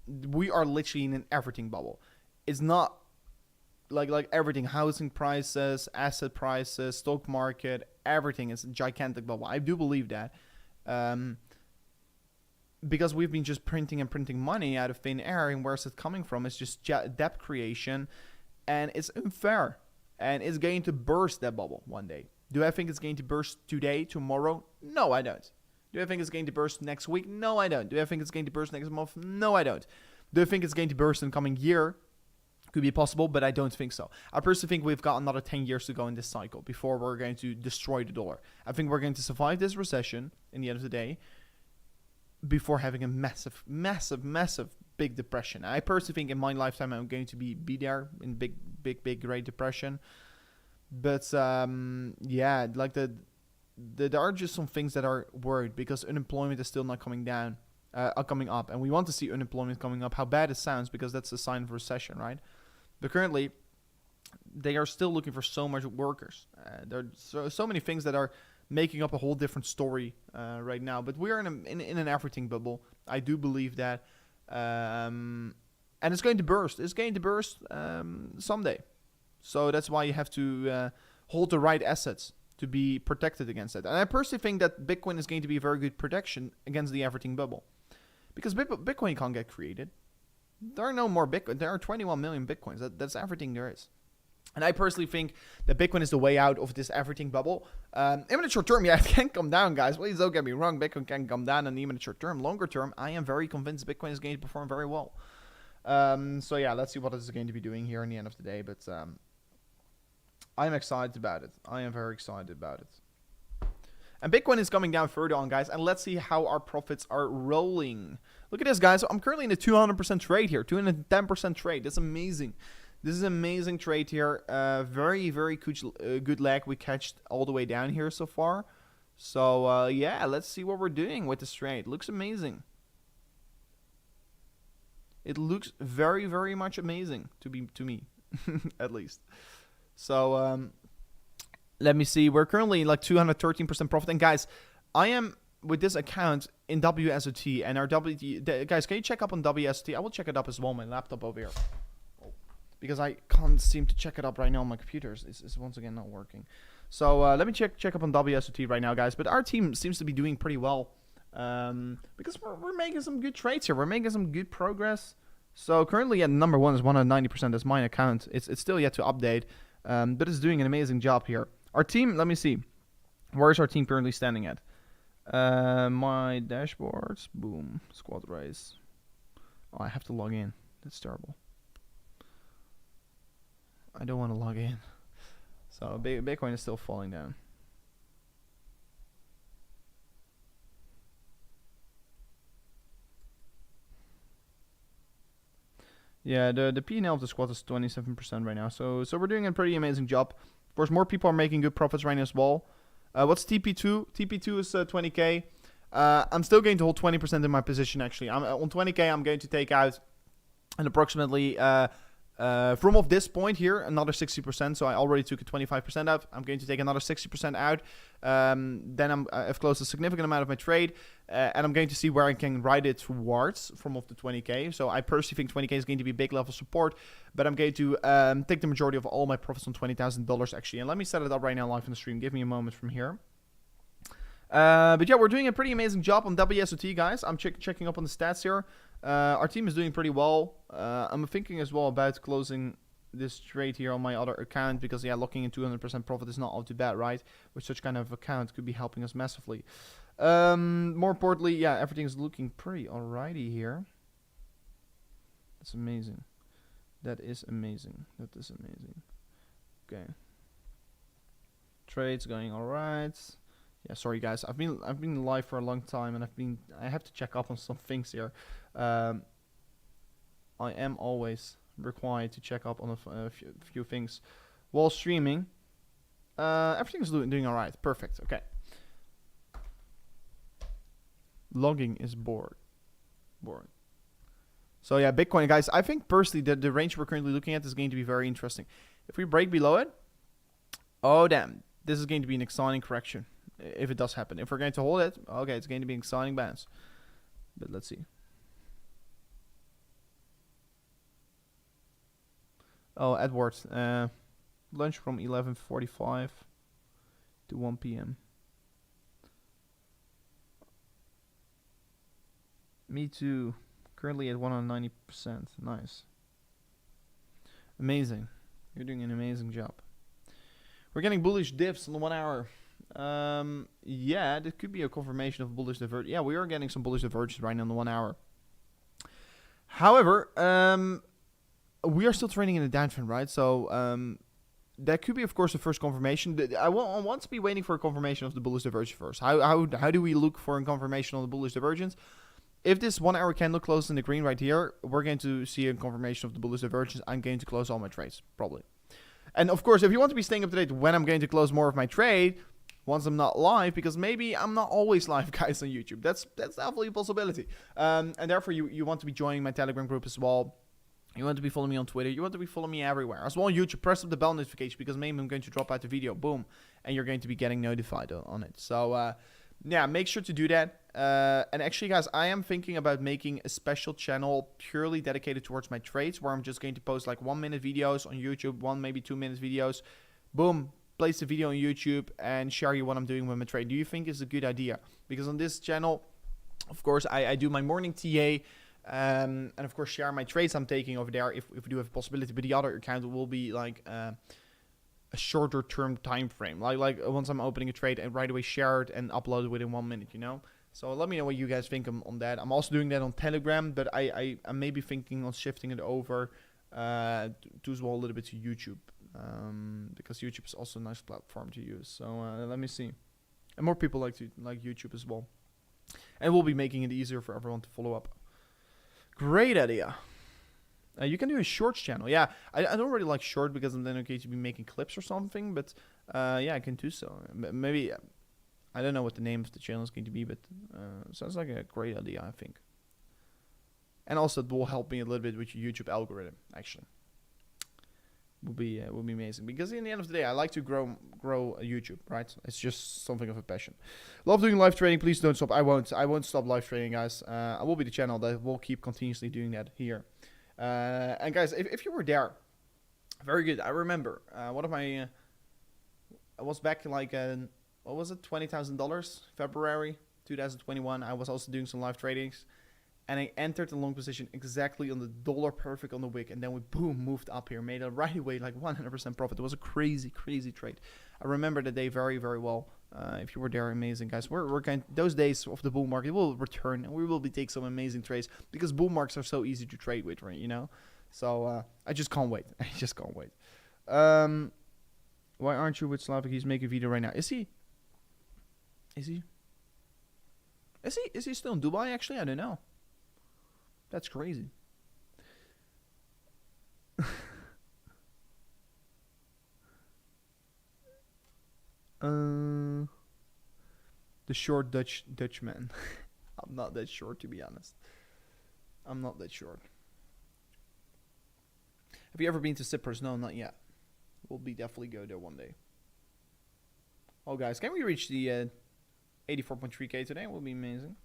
We are literally in an everything bubble. It's not like everything, housing prices, asset prices, stock market, everything is a gigantic bubble. I do believe that. Because we've been just printing and printing money out of thin air, and where's it coming from? It's just debt creation, and it's unfair, and it's going to burst that bubble one day. Do I think it's going to burst today, tomorrow? No, I don't. Do I think it's going to burst next week? No, I don't. Do I think it's going to burst next month? No, I don't. Do I think it's going to burst in the coming year? Could be possible, but I don't think so. I personally think we've got another 10 years to go in this cycle before we're going to destroy the dollar. I think we're going to survive this recession in the end of the day before having a massive, massive, massive big depression. I personally think in my lifetime I'm going to be there in big Great Depression. But yeah, like there are just some things that are worried because unemployment is still not coming down, coming up, and we want to see unemployment coming up. How bad it sounds, because that's a sign of recession, right? But currently, they are still looking for so much workers. There are so many things that are making up a whole different story right now. But we are in an everything bubble. I do believe that, and it's going to burst. It's going to burst someday. So that's why you have to hold the right assets to be protected against that. And I personally think that Bitcoin is going to be a very good protection against the everything bubble, because Bitcoin can't get created. There are no more Bitcoin. There are 21 million Bitcoins. That's everything there is. And I personally think that Bitcoin is the way out of this everything bubble. Even in the short term, yeah, it can come down, guys. Please don't get me wrong. Bitcoin can come down, and even in the short term. Longer term, I am very convinced Bitcoin is going to perform very well. So yeah, let's see what it's going to be doing here in the end of the day. But I'm excited about it. I am very excited about it. And Bitcoin is coming down further on, guys. And let's see how our profits are rolling. Look at this, guys. So I'm currently in a 200% trade here. 210% trade. That's amazing. This is an amazing trade here. Very, very good leg we catched all the way down here so far. So, yeah, let's see what we're doing with this trade. Looks amazing. It looks very, very much amazing to me, at least. So, let me see. We're currently like 213% profit. And, guys, I am with this account in WSOT. And our guys, can you check up on WSOT? I will check it up as well on my laptop over here, because I can't seem to check it up right now on my computer. It's once again not working. So let me check up on WSOT right now, guys. But our team seems to be doing pretty well, because we're making some good trades here. We're making some good progress. So currently at number one is 190%. That's my account. It's still yet to update, but it's doing an amazing job here. Our team, let me see. Where is our team currently standing at? My dashboards. Boom. Squad race. Oh, I have to log in. That's terrible. I don't want to log in. So Bitcoin is still falling down. Yeah, the P&L of the squad is 27% right now. So we're doing a pretty amazing job. Of course, more people are making good profits right now as well. What's TP2? TP2 is 20k. I'm still going to hold 20% in my position, actually. I'm on 20k. I'm going to take out an approximately from off this point here another 60%. So I already took a 25% out. I'm going to take another 60% out. Then I've closed a significant amount of my trade, and I'm going to see where I can ride it towards from off the 20k. So I personally think 20k is going to be big level support, but I'm going to take the majority of all my profits on $20,000 actually. And let me set it up right now live on the stream. Give me a moment from here. But yeah, we're doing a pretty amazing job on WSOT, guys. I'm checking up on the stats here. Our team is doing pretty well. I'm thinking as well about closing this trade here on my other account, because yeah, locking in 200% profit is not all too bad, right? With such kind of account could be helping us massively. More importantly, yeah, everything's looking pretty alrighty here. That's amazing. That is amazing. That is amazing. Okay. Trades going alright. Yeah, sorry guys. I've been live for a long time, and I have to check up on some things here. I am always required to check up on a few things while streaming. Everything's doing alright. Perfect. Okay. Logging is boring. So yeah, Bitcoin, guys. I think personally that the range we're currently looking at is going to be very interesting. If we break below it, oh damn, this is going to be an exciting correction. If it does happen. If we're going to hold it, okay, it's going to be an exciting bounce. But let's see. Oh, Edward. Lunch from 11:45 to 1 p.m. Me too. Currently at 190%. Nice. Amazing. You're doing an amazing job. We're getting bullish dips on the 1 hour. Yeah, this could be a confirmation of bullish divergence. Yeah, we are getting some bullish divergence right now on the 1 hour. However, we are still trading in a downtrend, right? So that could be, of course, the first confirmation. I want to be waiting for a confirmation of the bullish divergence first. How do we look for a confirmation on the bullish divergence? If this 1 hour candle closes in the green right here, we're going to see a confirmation of the bullish divergence. I'm going to close all my trades, probably. And of course, if you want to be staying up to date when I'm going to close more of my trade, once I'm not live, because maybe I'm not always live, guys, on YouTube. That's definitely a possibility. And therefore, you want to be joining my Telegram group as well. You want to be following me on Twitter. You want to be following me everywhere. As well on YouTube, press up the bell notification because maybe I'm going to drop out the video. Boom. And you're going to be getting notified on it. So, yeah, make sure to do that. And actually, guys, I am thinking about making a special channel purely dedicated towards my trades where I'm just going to post like 1-minute videos on YouTube, 1 maybe 2-minute videos. Boom. Place the video on YouTube and share you what I'm doing with my trade. Do you think it's a good idea? Because on this channel, of course, I do my morning TA and of course share my trades I'm taking over there if we do have a possibility. But the other account will be like a shorter term time frame. Like once I'm opening a trade and right away share it and upload it within 1 minute, you know? So let me know what you guys think on that. I'm also doing that on Telegram, but I may be thinking on shifting it over to as well a little bit to YouTube. Because YouTube is also a nice platform to use. So let me see. And more people like YouTube as well. And we'll be making it easier for everyone to follow up. Great idea. You can do a shorts channel. Yeah, I don't really like short because I'm then okay to be making clips or something. But yeah, I can do so. Maybe, I don't know what the name of the channel is going to be. But sounds like a great idea, I think. And also it will help me a little bit with your YouTube algorithm, actually. Will be amazing because in the end of the day I like to grow YouTube, right? It's just something of a passion. Love doing live trading. Please don't stop. I won't stop live trading, guys. I will be the channel that will keep continuously doing that here. And guys, if you were there, very good. I remember one of my I was back like what was it, $20,000 February 2021. I was also doing some live tradings. And I entered a long position exactly on the dollar perfect on the wick. And then we, boom, moved up here. Made it right away, like 100% profit. It was a crazy, crazy trade. I remember the day very, very well. If you were there, amazing, guys. We're going, those days of the bull market will return. And we will be taking some amazing trades. Because bull markets are so easy to trade with, right? You know? So I just can't wait. I just can't wait. Why aren't you with Slavic? He's making a video right now. Is he? Is he still in Dubai, actually? I don't know. That's crazy. The short Dutchman. I'm not that short, to be honest. I'm not that short. Have you ever been to Cyprus? No, not yet. We'll definitely go there one day. Oh, guys, can we reach the 84.3k today? It will be amazing.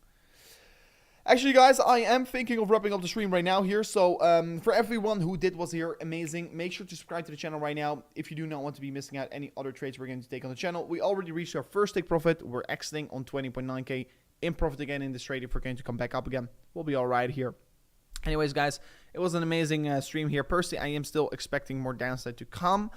Actually, guys, I am thinking of wrapping up the stream right now here. So, for everyone who was here, amazing. Make sure to subscribe to the channel right now if you do not want to be missing out any other trades we're going to take on the channel. We already reached our first take profit. We're exiting on 20.9k in profit again in this trade. If we're going to come back up again, we'll be all right here. Anyways, guys, it was an amazing stream here. Personally, I am still expecting more downside to come.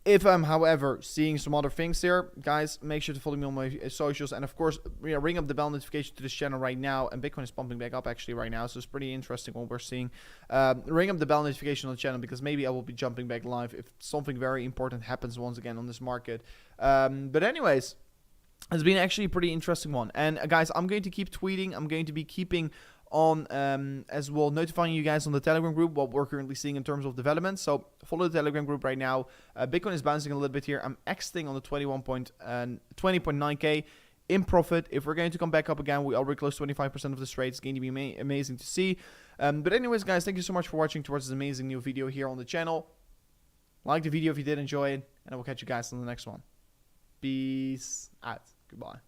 If I'm, however, seeing some other things here, guys, make sure to follow me on my socials. And, of course, ring up the bell notification to this channel right now. And Bitcoin is pumping back up, actually, right now. So it's pretty interesting what we're seeing. Ring up the bell notification on the channel because maybe I will be jumping back live if something very important happens once again on this market. But anyways, it's been actually a pretty interesting one. And, guys, I'm going to keep tweeting. I'm going to be keeping on as well notifying you guys on the Telegram group what we're currently seeing in terms of developments. So follow the Telegram group right now. Bitcoin is bouncing a little bit here. I'm exiting on the 20.9k in profit. If we're going to come back up again, we already close 25% of this trade. It's going to be amazing to see. But anyways, guys, thank you so much for watching towards this amazing new video here on the channel. Like the video if you did enjoy it, and I will catch you guys on the next one. Peace out. Goodbye.